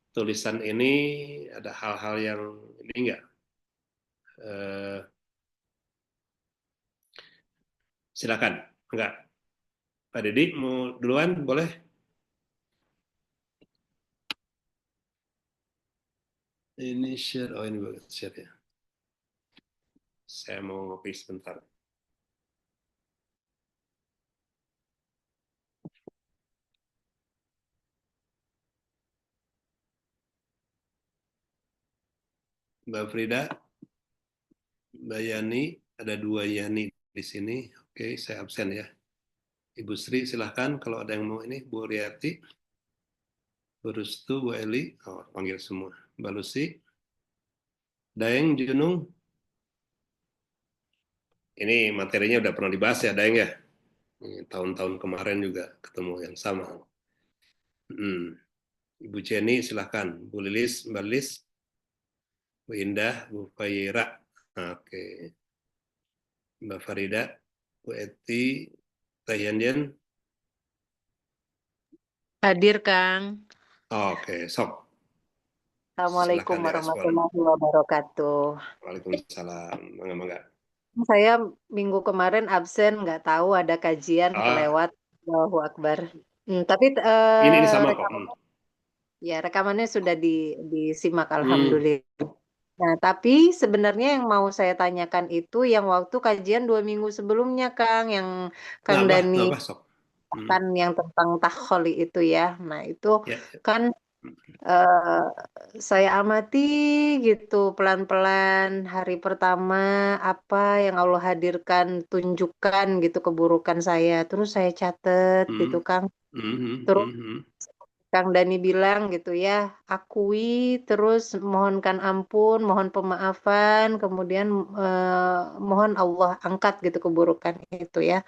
tulisan ini, ada hal-hal yang ini enggak? Silakan. Enggak. Pak Deddy mau duluan, boleh? Ini share, oh ini bagus share ya. Saya mau ngopi sebentar. Mbak Frida, Mbak Yani, ada 2 Yani di sini. Oke, saya absen ya. Ibu Sri silahkan kalau ada yang mau ini. Bu Riyati, Bu Rustu, Bu Eli, panggil semua. Mbak Lucy, Daeng, Junung, ini materinya udah pernah dibahas ya Daeng ya. Tahun-tahun kemarin juga ketemu yang sama. Ibu Jenny silahkan. Bu Lilis, Mbak Lilis, Bu Indah, Bu Fayira. Oke. Mbak Farida, Bu Eti, Teh Yandian. Hadir, Kang. Oke, sok. Assalamualaikum Silahkan direspon. warahmatullahi wabarakatuh. Waalaikumsalam. Mangga. Saya minggu kemarin absen, nggak tahu ada kajian, Ah, kelewat. Allahu Akbar. Tapi ini sama kok. rekamannya sudah disimak, Hmm. alhamdulillah. Nah, tapi sebenarnya yang mau saya tanyakan itu yang waktu kajian 2 minggu sebelumnya, Kang, yang Kang Dani Nggak apa, sok. kan yang tentang takholi itu ya. Nah, itu Ya. kan eh, saya amati gitu pelan-pelan hari pertama apa yang Allah hadirkan, tunjukkan gitu keburukan saya. Terus saya catet gitu, Hmm. Kang. Hmm. Terus Hmm. Kang Dani bilang gitu ya, akui, terus mohonkan ampun, mohon pemaafan, kemudian mohon Allah angkat gitu keburukan itu ya.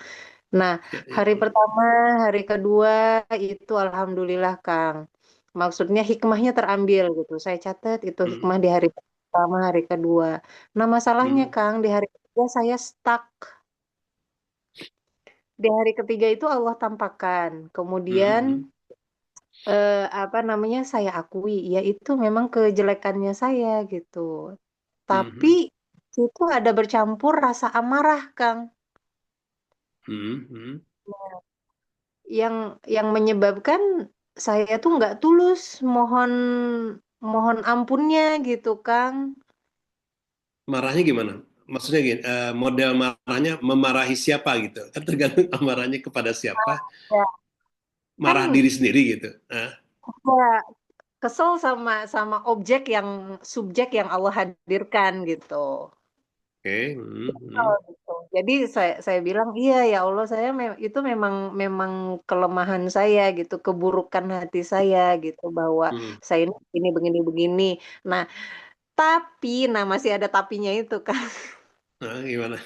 Nah, Ya, ya. hari pertama, hari kedua itu alhamdulillah, Kang. Maksudnya hikmahnya terambil gitu. Saya catat itu Hmm. hikmah di hari pertama, hari kedua. Nah, masalahnya Hmm. Kang, di hari ketiga saya stuck. Di hari ketiga itu Allah tampakkan. Kemudian Hmm. apa namanya saya akui, ya itu memang kejelekannya saya gitu. Hmm. Tapi Hmm. itu ada bercampur rasa amarah, Kang. Hmm. Hmm. Yang menyebabkan saya tuh nggak tulus mohon mohon ampunnya gitu, Kang. Marahnya gimana? Maksudnya gini, model marahnya memarahi siapa gitu? Kan tergantung amarahnya kepada siapa. Ya, Marah kan diri sendiri gitu. ya kesel sama sama objek yang subjek yang Allah hadirkan gitu. Oke. Hmm. Oh, Hmm. gitu. Jadi saya bilang iya ya Allah saya itu memang memang kelemahan saya gitu, keburukan hati saya gitu bahwa Hmm. saya ini begini begini. Nah, tapi nah masih ada tapinya itu kan. Nah, gimana?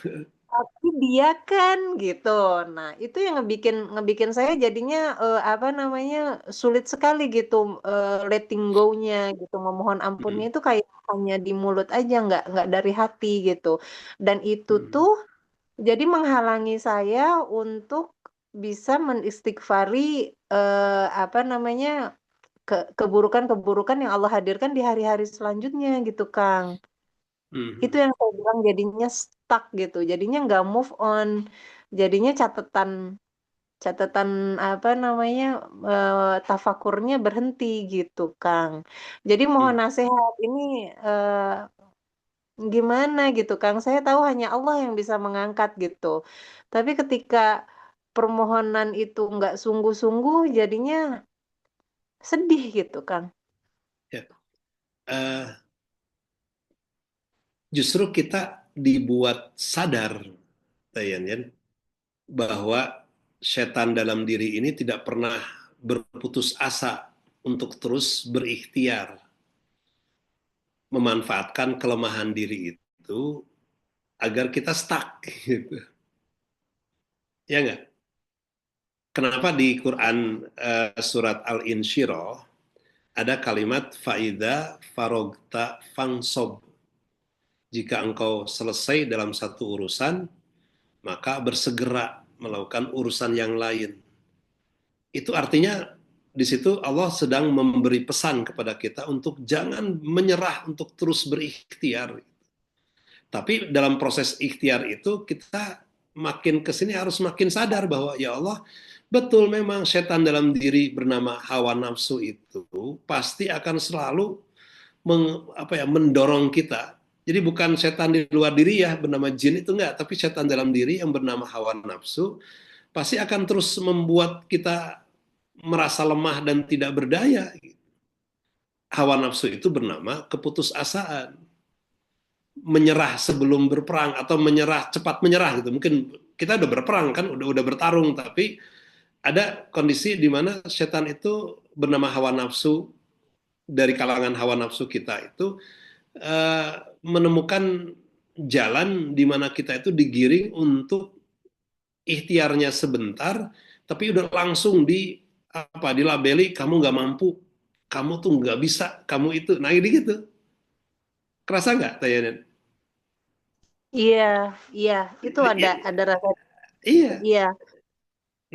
Tapi dia kan gitu. Nah, itu yang ngebikin ngebikin saya jadinya apa namanya sulit sekali gitu letting go-nya gitu, memohon ampunnya Hmm. itu kayak hanya di mulut aja nggak dari hati gitu. Dan itu Hmm. tuh jadi menghalangi saya untuk bisa menistighfari apa namanya keburukan-keburukan yang Allah hadirkan di hari-hari selanjutnya gitu, Kang. Itu Hmm. yang saya bilang jadinya stuck gitu, jadinya nggak move on, jadinya catatan catatan apa namanya tafakurnya berhenti gitu, Kang. Jadi mohon Hmm. nasihat ini gimana gitu, Kang. Saya tahu hanya Allah yang bisa mengangkat gitu. Tapi ketika permohonan itu nggak sungguh-sungguh, jadinya sedih gitu, Kang. Ya. Eh, Justru kita dibuat sadar, Tayan, bahwa setan dalam diri ini tidak pernah berputus asa untuk terus berikhtiar memanfaatkan kelemahan diri itu agar kita stuck gitu. Ya nggak? Kenapa di Quran surat Al-Insyirah ada kalimat faida farogta fangsob. Jika engkau selesai dalam satu urusan, maka bersegera melakukan urusan yang lain. Itu artinya di situ Allah sedang memberi pesan kepada kita untuk jangan menyerah untuk terus berikhtiar. Tapi dalam proses ikhtiar itu kita makin ke sini harus makin sadar bahwa ya Allah, betul memang setan dalam diri bernama hawa nafsu itu pasti akan selalu mendorong kita. Jadi bukan setan di luar diri ya bernama jin itu enggak, tapi setan dalam diri yang bernama hawa nafsu pasti akan terus membuat kita merasa lemah dan tidak berdaya. Hawa nafsu itu bernama keputusasaan, menyerah sebelum berperang atau menyerah cepat menyerah gitu. Mungkin kita udah berperang kan, udah bertarung, tapi ada kondisi di mana setan itu bernama hawa nafsu, dari kalangan hawa nafsu kita itu menemukan jalan di mana kita itu digiring untuk ikhtiarnya sebentar, tapi udah langsung dilabeli kamu nggak mampu, kamu tuh nggak bisa, kamu itu, nah ini gitu. Kerasa nggak, Tayanen? Iya, iya, itu ada rasa Iya. iya.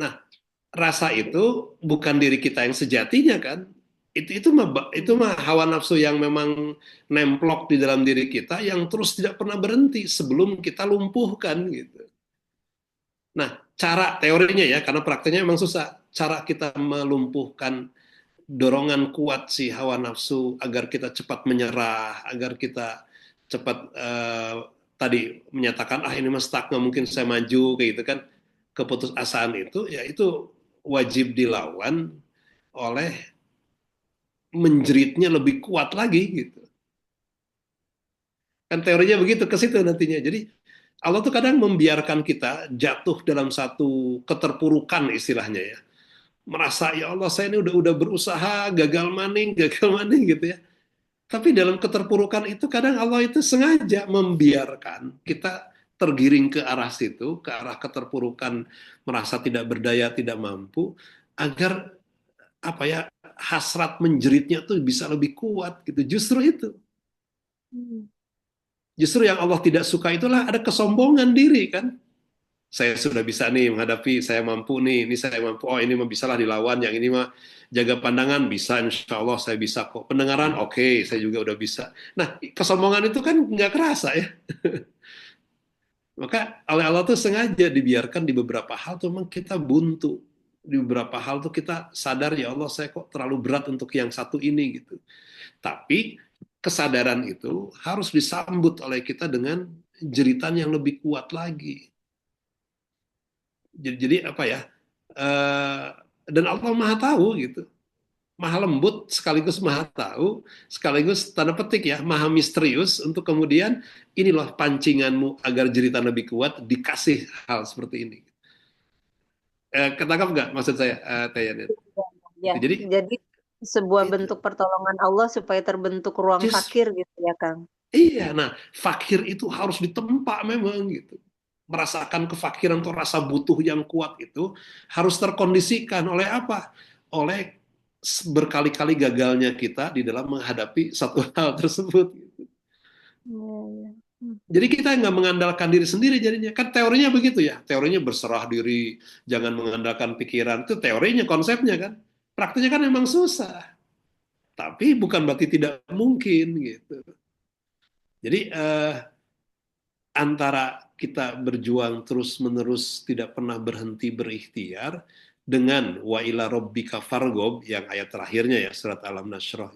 Nah, rasa itu bukan diri kita yang sejatinya kan? Itu mah hawa nafsu yang memang nemplok di dalam diri kita yang terus tidak pernah berhenti sebelum kita lumpuhkan gitu. Nah, cara teorinya ya, karena prakteknya memang susah. Cara kita melumpuhkan dorongan kuat si hawa nafsu agar kita cepat menyerah, agar kita cepat tadi menyatakan ini mah stuck nggak mungkin saya maju kayak gitu kan, keputusasaan itu ya itu wajib dilawan oleh menjeritnya lebih kuat lagi gitu. Kan teorinya begitu ke situ nantinya. Jadi Allah tuh kadang membiarkan kita jatuh dalam satu keterpurukan istilahnya ya. Merasa ya Allah saya ini udah berusaha gagal maning gitu ya. Tapi dalam keterpurukan itu kadang Allah itu sengaja membiarkan kita tergiring ke arah situ, ke arah keterpurukan, merasa tidak berdaya, tidak mampu, agar apa ya, hasrat menjeritnya tuh bisa lebih kuat gitu. Justru itu. Justru yang Allah tidak suka itulah ada kesombongan diri kan. Saya sudah bisa nih menghadapi, saya mampu nih, ini saya mampu, oh ini mah bisalah dilawan, yang ini mah jaga pandangan, bisa, insya Allah saya bisa kok. Pendengaran, oke, saya juga udah bisa. Nah, kesombongan itu kan nggak kerasa ya. Maka oleh Allah tuh sengaja dibiarkan di beberapa hal tuh memang kita buntu. Di beberapa hal tuh kita sadar, ya Allah saya kok terlalu berat untuk yang satu ini gitu. Tapi kesadaran itu harus disambut oleh kita dengan jeritan yang lebih kuat lagi. Jadi apa ya? Eh, dan Allah Maha tahu gitu. Maha lembut sekaligus Maha tahu, sekaligus tanda petik ya, Maha misterius untuk kemudian ini loh pancinganmu agar jeritan lebih kuat dikasih hal seperti ini. Ketangkap nggak maksud saya, Tayan? Ya, Gitu. Jadi jadi sebuah itu. bentuk pertolongan Allah supaya terbentuk ruang Just, fakir gitu ya, Kang. iya, nah fakir itu harus ditempa memang gitu. Merasakan kefakiran atau rasa butuh yang kuat itu harus terkondisikan oleh apa? Oleh berkali-kali gagalnya kita di dalam menghadapi satu hal tersebut. Iya, iya. Jadi kita nggak mengandalkan diri sendiri jadinya. Kan teorinya begitu ya. Teorinya berserah diri, jangan mengandalkan pikiran. Itu teorinya, konsepnya kan. Praktiknya kan memang susah. Tapi bukan berarti tidak mungkin gitu. Jadi antara kita berjuang terus-menerus tidak pernah berhenti berikhtiar dengan wa ila rabbika fargob yang ayat terakhirnya ya surat Alam Nashrah,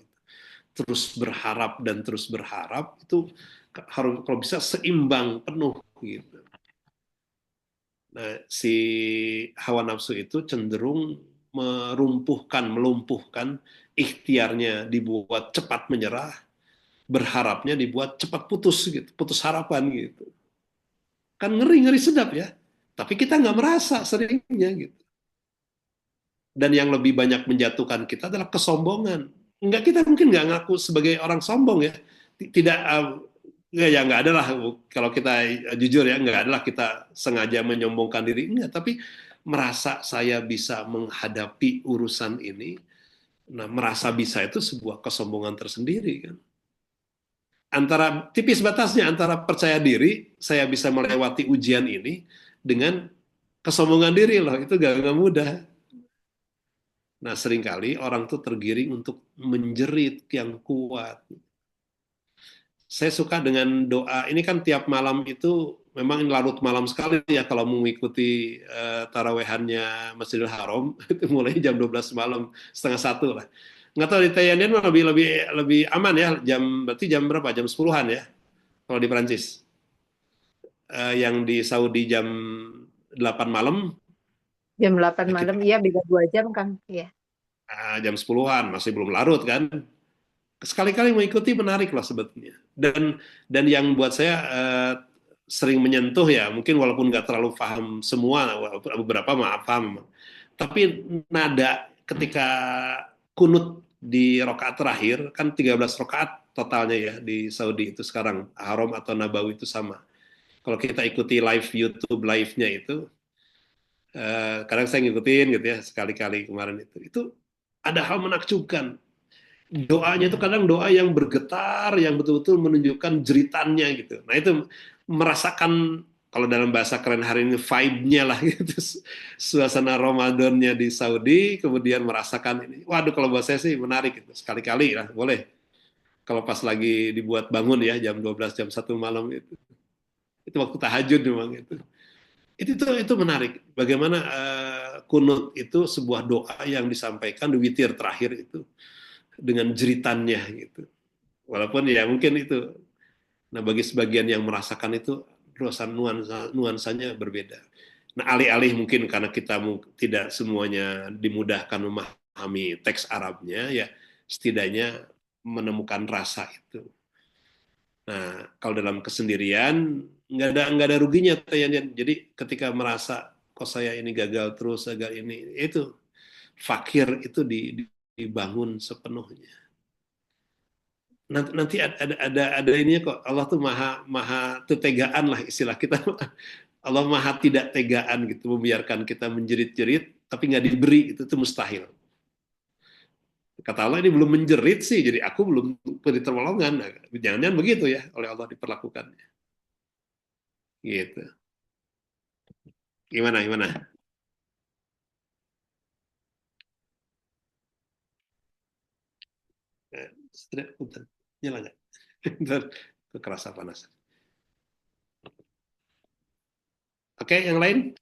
terus berharap dan terus berharap itu harus kalau bisa seimbang penuh gitu. Nah, si hawa nafsu itu cenderung melumpuhkan ikhtiarnya dibuat cepat menyerah, berharapnya dibuat cepat putus gitu, putus harapan gitu. Kan ngeri-ngeri sedap ya. Tapi kita nggak merasa seringnya gitu. Dan yang lebih banyak menjatuhkan kita adalah kesombongan. Enggak, kita mungkin nggak ngaku sebagai orang sombong ya. Tidak, ya nggak ada lah. Kalau kita jujur ya, nggak ada lah kita sengaja menyombongkan diri. Enggak, tapi merasa saya bisa menghadapi urusan ini. Nah, merasa bisa itu sebuah kesombongan tersendiri kan. Antara tipis batasnya antara percaya diri saya bisa melewati ujian ini dengan kesombongan diri loh, itu gak mudah. Nah, seringkali orang tuh tergiring untuk menjerit yang kuat. Saya suka dengan doa ini kan tiap malam itu memang larut malam sekali ya kalau mengikuti tarawehannya Masjidil Haram itu mulai jam 12 malam setengah satu lah. Nggak tahu di Thailand lebih lebih lebih aman ya, berarti jam berapa, jam 10-an ya kalau di Perancis. Yang di Saudi jam 8 malam. Jam 8 Nah, kita malam, iya beda 2 jam, Kang. Iya. jam 10-an masih belum larut kan. Sekali-kali mengikuti menarik lah sebetulnya. Dan yang buat saya sering menyentuh ya, mungkin walaupun nggak terlalu paham semua, beberapa maaf paham. Tapi nada ketika kunut di rokaat terakhir, kan 13 rokaat totalnya ya di Saudi itu sekarang, Haram atau Nabawi itu sama. Kalau kita ikuti live YouTube live-nya itu, kadang saya ngikutin gitu ya, sekali-kali kemarin itu ada hal menakjubkan. Doanya itu kadang doa yang bergetar, yang betul-betul menunjukkan jeritannya gitu. Nah itu merasakan, kalau dalam bahasa keren hari ini, vibe-nya lah gitu. Suasana Ramadannya di Saudi, kemudian merasakan ini. Waduh, kalau buat saya sih menarik gitu. Sekali-kali lah, boleh. Kalau pas lagi dibuat bangun ya, jam 12, jam 1 malam itu. Itu waktu tahajud memang itu. Itu menarik. Bagaimana kunut itu sebuah doa yang disampaikan di witir terakhir itu dengan jeritannya gitu. Walaupun ya mungkin itu. Nah, bagi sebagian yang merasakan itu nuansanya berbeda. Nah, alih-alih mungkin karena kita tidak semuanya dimudahkan memahami teks Arabnya, ya setidaknya menemukan rasa itu. Nah, kalau dalam kesendirian nggak ada ruginya, jadi ketika merasa kok saya ini gagal terus, gagal ini itu fakir itu dibangun sepenuhnya. Nanti ada ini kok, Allah tuh maha maha ketegaan lah istilah kita. Allah maha tidak tegaan gitu, membiarkan kita menjerit-jerit tapi nggak diberi, itu mustahil. Kata Allah ini belum menjerit sih, jadi aku belum beri pertolongan. Nah, jangan-jangan begitu ya oleh Allah diperlakukan. Gitu. Gimana, gimana? Sudah, bentar. Nyala nggak? Bentar, kerasa panas. Oke, yang lain?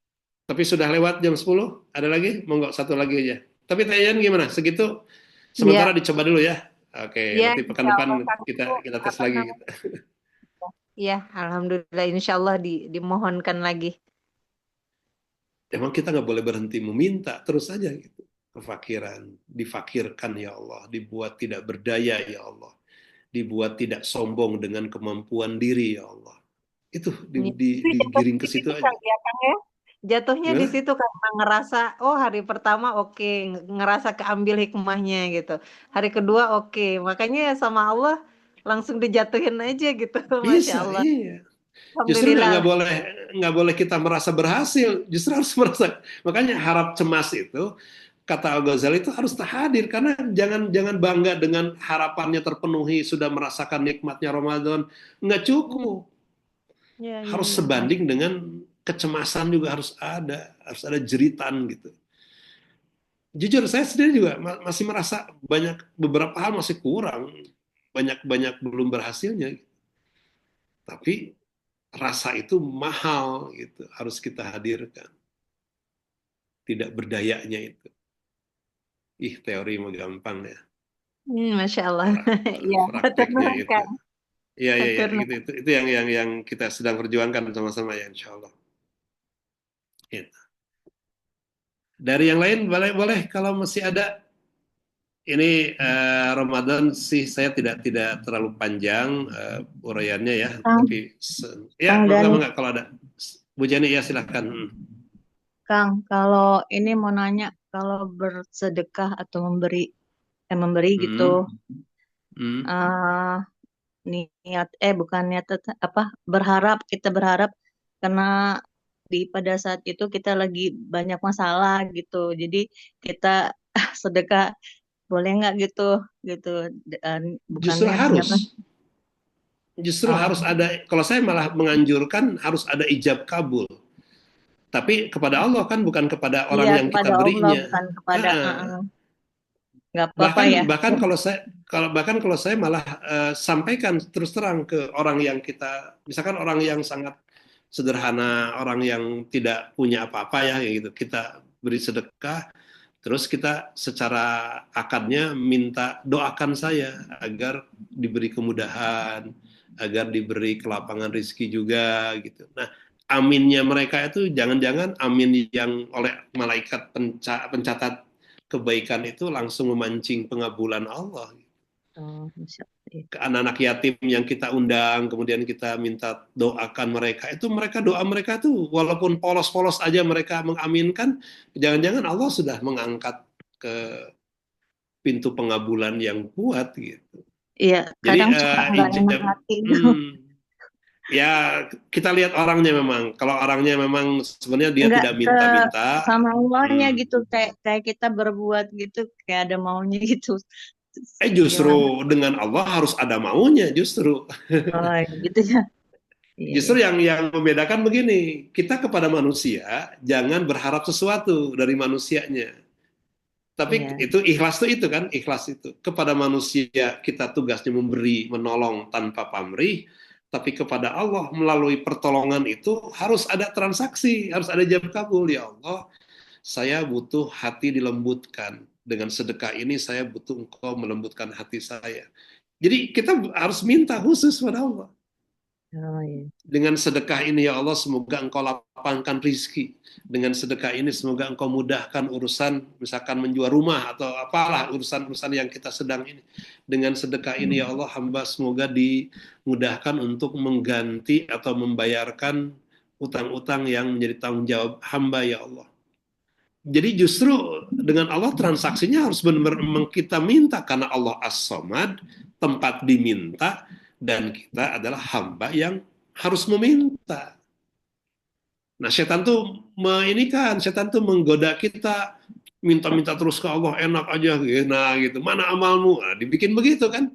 Tapi sudah lewat jam 10. Ada lagi? Monggo satu lagi aja. Tapi tanyaan gimana? Segitu Iya, sementara dicoba dulu ya. Oke, iya, nanti pekan insya depan Allah Kang itu kita tes apa lagi gitu. namanya? Iya, alhamdulillah, insya Allah dimohonkan lagi. Emang kita nggak boleh berhenti meminta, terus saja gitu. Kefakiran, difakirkan ya Allah, dibuat tidak berdaya ya Allah, dibuat tidak sombong dengan kemampuan diri ya Allah. Itu Iya. Itu digiring jatuhnya ke di situ situ aja. Kang ya Kang ya. Jatuhnya di Gimana? situ karena ngerasa oh hari pertama oke, ngerasa keambil hikmahnya gitu. Hari kedua oke, makanya ya sama Allah langsung dijatuhin aja gitu. Masya Bisa, Allah. iya. Justru Alhamdulillah. nggak boleh kita merasa berhasil, justru harus merasa. Makanya harap cemas itu kata Al Ghazali itu harus hadir karena jangan bangga dengan harapannya terpenuhi sudah merasakan nikmatnya Ramadan, nggak Hmm, cukup, ya, ya, harus ya. sebanding dengan kecemasan juga harus ada jeritan gitu. Jujur saya sendiri juga masih merasa banyak beberapa hal masih kurang, banyak belum berhasilnya, tapi rasa itu mahal gitu, harus kita hadirkan, tidak berdayanya itu. Ih, teori mah gampang ya. Masya Allah. Ya, Prakteknya itu. terus Iya, iya, iya, Aturna. itu yang kita sedang perjuangkan sama-sama ya, insya Allah. Gitu. Dari yang lain boleh boleh kalau masih ada. Ini Ramadan sih saya tidak terlalu panjang uraiannya ya, Kang, tapi ya Kang mangga Dani, mangga kalau ada. Bu Jani ya silahkan. Kang, kalau ini mau nanya, kalau bersedekah atau memberi gitu, Hmm, hmm. eh niat, bukan niat, apa, kita berharap karena pada saat itu kita lagi banyak masalah gitu, jadi kita sedekah boleh nggak gitu, gitu, Justru bukannya niatnya, harus. Justru oh, harus ada, kalau saya malah menganjurkan harus ada ijab kabul. Tapi kepada Allah kan bukan kepada iya orang yang kita kepada Allah berinya. bukan kepada, nggak apa-apa Bahkan ya. bahkan kalau saya malah sampaikan terus terang ke orang yang kita, misalkan orang yang sangat sederhana, orang yang tidak punya apa-apa ya gitu. Kita beri sedekah, terus kita secara akadnya minta doakan saya agar diberi kemudahan, agar diberi kelapangan rezeki juga gitu. Nah, aminnya mereka itu jangan-jangan amin yang oleh malaikat pencatat kebaikan itu langsung memancing pengabulan Allah. Oh, Masya Allah. Ke anak-anak yatim yang kita undang, kemudian kita minta doakan mereka, itu doa mereka tuh walaupun polos-polos aja mereka mengaminkan, jangan-jangan Allah sudah mengangkat ke pintu pengabulan yang kuat gitu. Iya, Jadi kadang suka nggak enak ijab, hati itu. hmm, ya kita lihat orangnya memang. Kalau orangnya memang sebenarnya dia Nggak tidak ke minta-minta, sama Allahnya hmm, gitu, kayak kayak kita berbuat gitu, kayak ada maunya gitu. Gimana? justru dengan Allah harus ada maunya justru. Oh, gitu ya. Iya, iya. Justru yang membedakan begini, kita kepada manusia jangan berharap sesuatu dari manusianya. Tapi Iya. itu ikhlas itu kan, ikhlas itu. Kepada manusia kita tugasnya memberi, menolong tanpa pamrih, tapi kepada Allah melalui pertolongan itu harus ada transaksi, harus ada jawab kabul. Ya Allah, saya butuh hati dilembutkan. Dengan sedekah ini saya butuh engkau melembutkan hati saya. Jadi kita harus minta khusus pada Allah. Oh, iya. Dengan sedekah ini ya Allah semoga engkau lapangkan rizki. Dengan sedekah ini semoga engkau mudahkan urusan misalkan menjual rumah atau apalah urusan-urusan yang kita sedang ini. Dengan sedekah ini ya Allah hamba semoga dimudahkan untuk mengganti atau membayarkan utang-utang yang menjadi tanggung jawab hamba ya Allah. Jadi justru dengan Allah transaksinya harus benar-benar kita minta karena Allah as-somad, tempat diminta, dan kita adalah hamba yang harus meminta. Nah, setan tuh menggoda kita minta-minta terus ke Allah, enak aja gitu. Nah, gitu. Mana amalmu? Nah, dibikin begitu kan.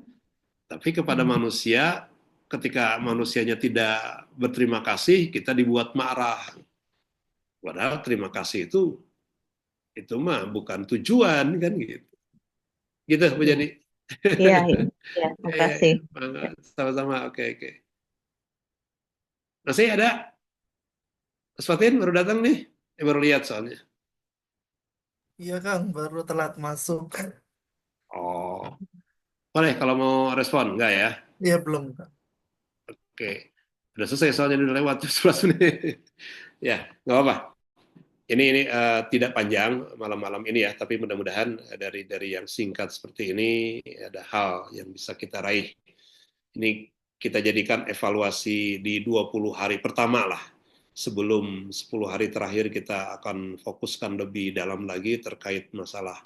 Tapi kepada manusia, ketika manusianya tidak berterima kasih, kita dibuat marah. Padahal terima kasih itu mah bukan tujuan kan gitu. Gitu Iya, menjadi. iya, iya, iya, Iya, makasih. iya. Sama-sama. Oke, oke. Masih ada? Mas Fatin baru datang nih. Baru lihat soalnya. Iya Kang, baru telat masuk. Oh, boleh kalau mau respon, enggak ya? Iya belum Kang. Oke. Udah selesai soalnya udah lewat 11 menit. Ya, nggak apa-apa. Ini tidak panjang malam-malam ini ya, tapi mudah-mudahan dari yang singkat seperti ini ada hal yang bisa kita raih. Ini kita jadikan evaluasi di 20 hari pertama lah. Sebelum 10 hari terakhir kita akan fokuskan lebih dalam lagi terkait masalah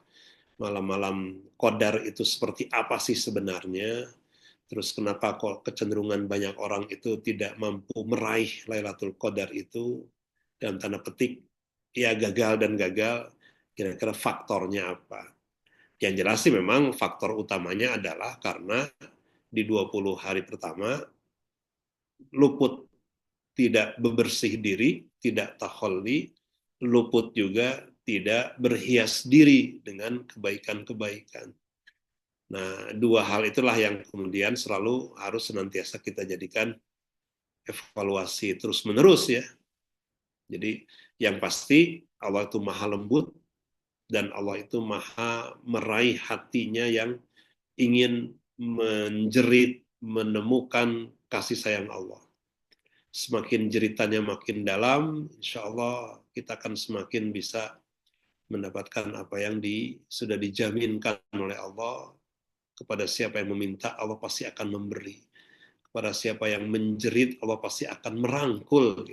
malam-malam qadar itu seperti apa sih sebenarnya. Terus kenapa kok kecenderungan banyak orang itu tidak mampu meraih Lailatul Qadar itu dalam tanda petik ya gagal dan gagal, kira-kira faktornya apa. Yang jelas sih memang faktor utamanya adalah karena di 20 hari pertama luput, tidak bebersih diri, tidak taholli, luput juga tidak berhias diri dengan kebaikan-kebaikan. Nah, dua hal itulah yang kemudian selalu harus senantiasa kita jadikan evaluasi terus-menerus ya. Jadi yang pasti Allah itu maha lembut dan Allah itu maha meraih hatinya yang ingin menjerit, menemukan kasih sayang Allah. Semakin jeritannya makin dalam, insya Allah kita akan semakin bisa mendapatkan apa yang sudah dijaminkan oleh Allah. Kepada siapa yang meminta, Allah pasti akan memberi. Kepada siapa yang menjerit, Allah pasti akan merangkul.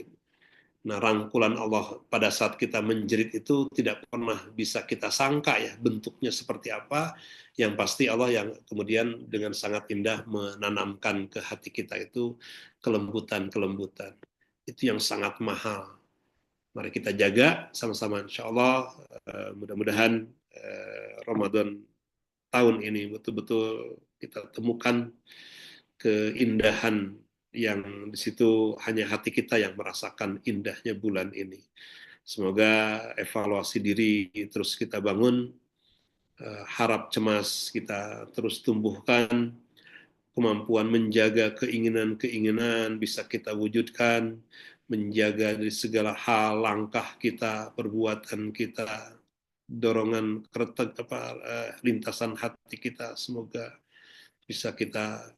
Nah, rangkulan Allah pada saat kita menjerit itu tidak pernah bisa kita sangka ya bentuknya seperti apa. Yang pasti Allah yang kemudian dengan sangat indah menanamkan ke hati kita itu kelembutan-kelembutan. Itu yang sangat mahal. Mari kita jaga sama-sama insya Allah. Mudah-mudahan Ramadan tahun ini betul-betul kita temukan keindahan yang di situ hanya hati kita yang merasakan indahnya bulan ini. Semoga evaluasi diri terus kita bangun, harap cemas kita terus tumbuhkan, kemampuan menjaga keinginan-keinginan bisa kita wujudkan, menjaga dari segala hal langkah kita, perbuatan kita, dorongan lintasan hati kita semoga bisa kita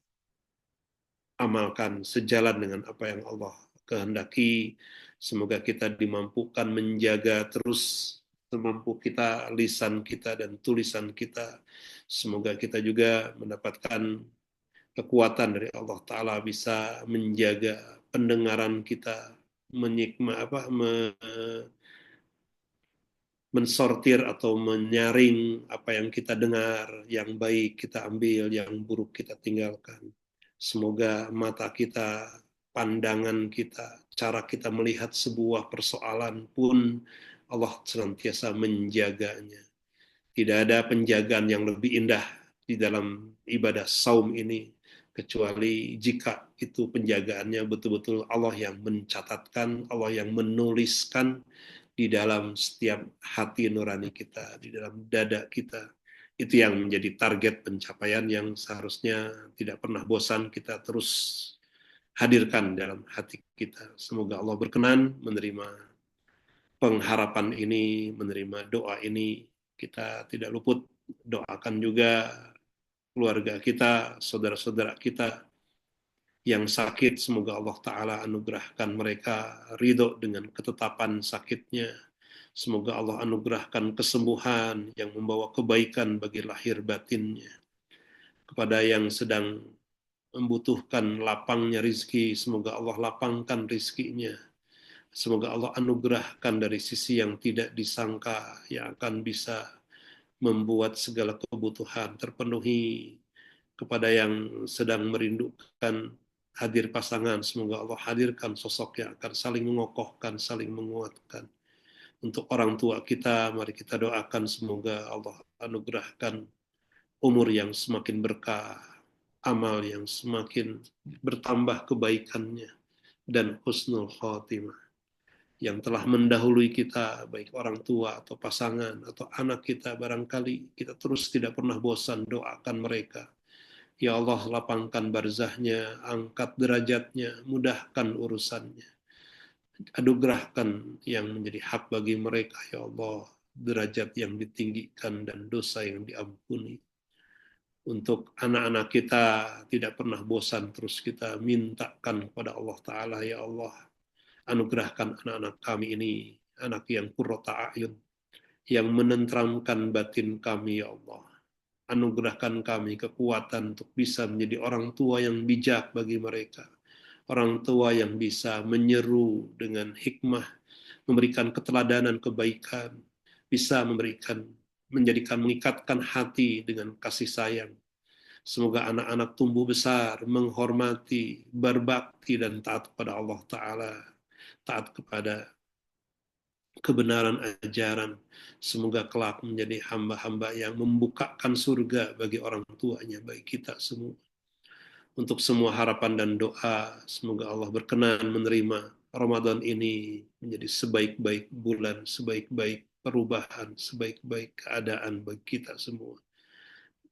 amalkan sejalan dengan apa yang Allah kehendaki. Semoga kita dimampukan menjaga terus semampu kita lisan kita dan tulisan kita. Semoga kita juga mendapatkan kekuatan dari Allah Ta'ala bisa menjaga pendengaran kita, mensortir atau menyaring apa yang kita dengar, yang baik kita ambil, yang buruk kita tinggalkan. Semoga mata kita, pandangan kita, cara kita melihat sebuah persoalan pun Allah senantiasa menjaganya. Tidak ada penjagaan yang lebih indah di dalam ibadah saum ini kecuali jika itu penjagaannya betul-betul Allah yang mencatatkan, Allah yang menuliskan di dalam setiap hati nurani kita, di dalam dada kita. Itu yang menjadi target pencapaian yang seharusnya tidak pernah bosan kita terus hadirkan dalam hati kita. Semoga Allah berkenan menerima pengharapan ini, menerima doa ini. Kita tidak luput doakan juga keluarga kita, saudara-saudara kita yang sakit. Semoga Allah Ta'ala anugerahkan mereka ridho dengan ketetapan sakitnya. Semoga Allah anugerahkan kesembuhan yang membawa kebaikan bagi lahir batinnya. Kepada yang sedang membutuhkan lapangnya rizki, semoga Allah lapangkan rizkinya. Semoga Allah anugerahkan dari sisi yang tidak disangka yang akan bisa membuat segala kebutuhan terpenuhi. Kepada yang sedang merindukan hadir pasangan, semoga Allah hadirkan sosok yang akan saling mengokohkan, saling menguatkan. Untuk orang tua kita, mari kita doakan semoga Allah anugerahkan umur yang semakin berkah, amal yang semakin bertambah kebaikannya, dan husnul khotimah. Yang telah mendahului kita, baik orang tua atau pasangan atau anak kita, barangkali kita terus tidak pernah bosan doakan mereka. Ya Allah, lapangkan barzahnya, angkat derajatnya, mudahkan urusannya. Anugerahkan yang menjadi hak bagi mereka, ya Allah, derajat yang ditinggikan dan dosa yang diampuni. Untuk anak-anak kita tidak pernah bosan, terus kita mintakan kepada Allah Ta'ala, ya Allah, anugerahkan anak-anak kami ini, anak yang qurrata a'yun, yang menenteramkan batin kami, ya Allah. Anugerahkan kami kekuatan untuk bisa menjadi orang tua yang bijak bagi mereka. Orang tua yang bisa menyeru dengan hikmah, memberikan keteladanan kebaikan, bisa mengikatkan hati dengan kasih sayang. Semoga anak-anak tumbuh besar, menghormati, berbakti, dan taat kepada Allah Ta'ala, taat kepada kebenaran ajaran. Semoga kelak menjadi hamba-hamba yang membukakan surga bagi orang tuanya, bagi kita semua. Untuk semua harapan dan doa, semoga Allah berkenan menerima Ramadan ini menjadi sebaik-baik bulan, sebaik-baik perubahan, sebaik-baik keadaan bagi kita semua.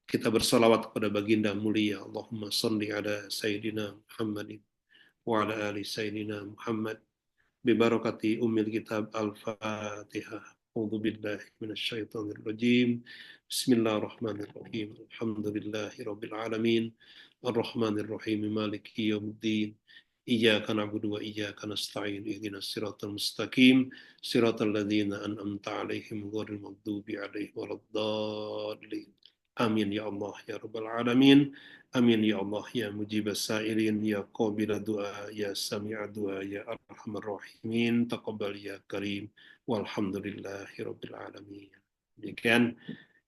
Kita bersolawat kepada baginda mulia, Allahumma salli ala Sayyidina Muhammadin wa ala ali Sayyidina Muhammad bibarakati ummil kitab al-Fatihah. A'udzu billahi minasyaitonir rajim. Bismillahirrahmanirrahim. Alhamdulillahi rabbil alamin. Ar-Rahmanir Rahim. Maliki yaumiddin. Iyyaka na'budu wa iyyaka nasta'in. Ihdinas siratal mustaqim. Siratal ladzina an'amta 'alaihim ghairil maghdubi 'alaihim waladdallin. Amin ya Allah ya rabbal alamin. Amin ya Allah ya mujibas sa'ilin ya qabila du'a ya sami'a du'a ya arhamar rahimin. Taqabbal ya karim. Walhamdulillahi rabbil alamin. Demikian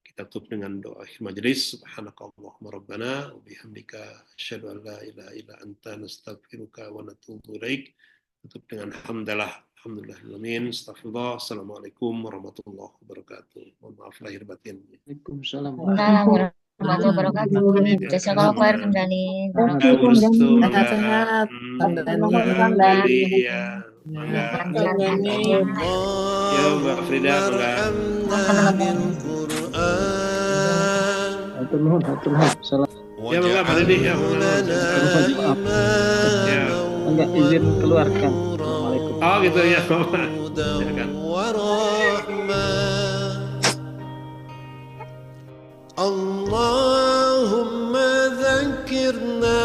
kita tutup dengan doa akhir majelis. Subhanakallahumma rabbana wa bihamdika asyhadu an la ilaha illa anta nastaghfiruka wa natubu ilaik. Tutup dengan hamdalah. Alhamdulillahirrahmanirrahim. Astagfirullah. Assalamualaikum warahmatullahi wabarakatuh. Mohon maaf lahir batin. Waalaikumsalam. Waalaikumsalam warahmatullahi wabarakatuh. Jazakallahu khairan Kang Dani. Mangga Gurustu, mangga. Sehat-sehat. Kang Dani. Kang Dani. Ya, mangga. Kang Dani. Ya, Mbak Frida, mangga. Hatur nuhun, hatur nuhun. Salam. Ya, mangga Pak Didi, ya, mangga. Ya. Enggak izin keluar Kang. Assalamualaikum. Oh gitu ya, silakan. Allahumma dzakirna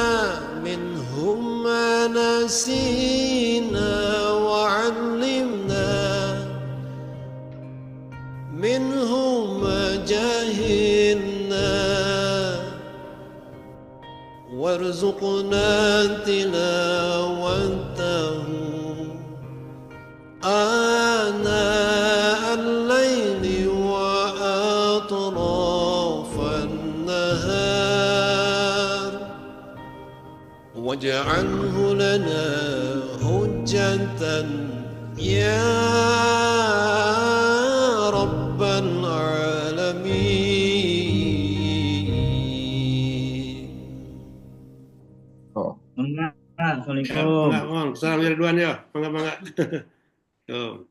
minhum ma nasina wa 'allimna minhum ma jahilna warzuqna tilawatahu ana al-laili wa atrafan nahar waj'alhu lana hujjatan ya rabbal alamin. Oh. Assalamualaikum. Mangga, salam ya Ridwan ya. Mangga. Yo.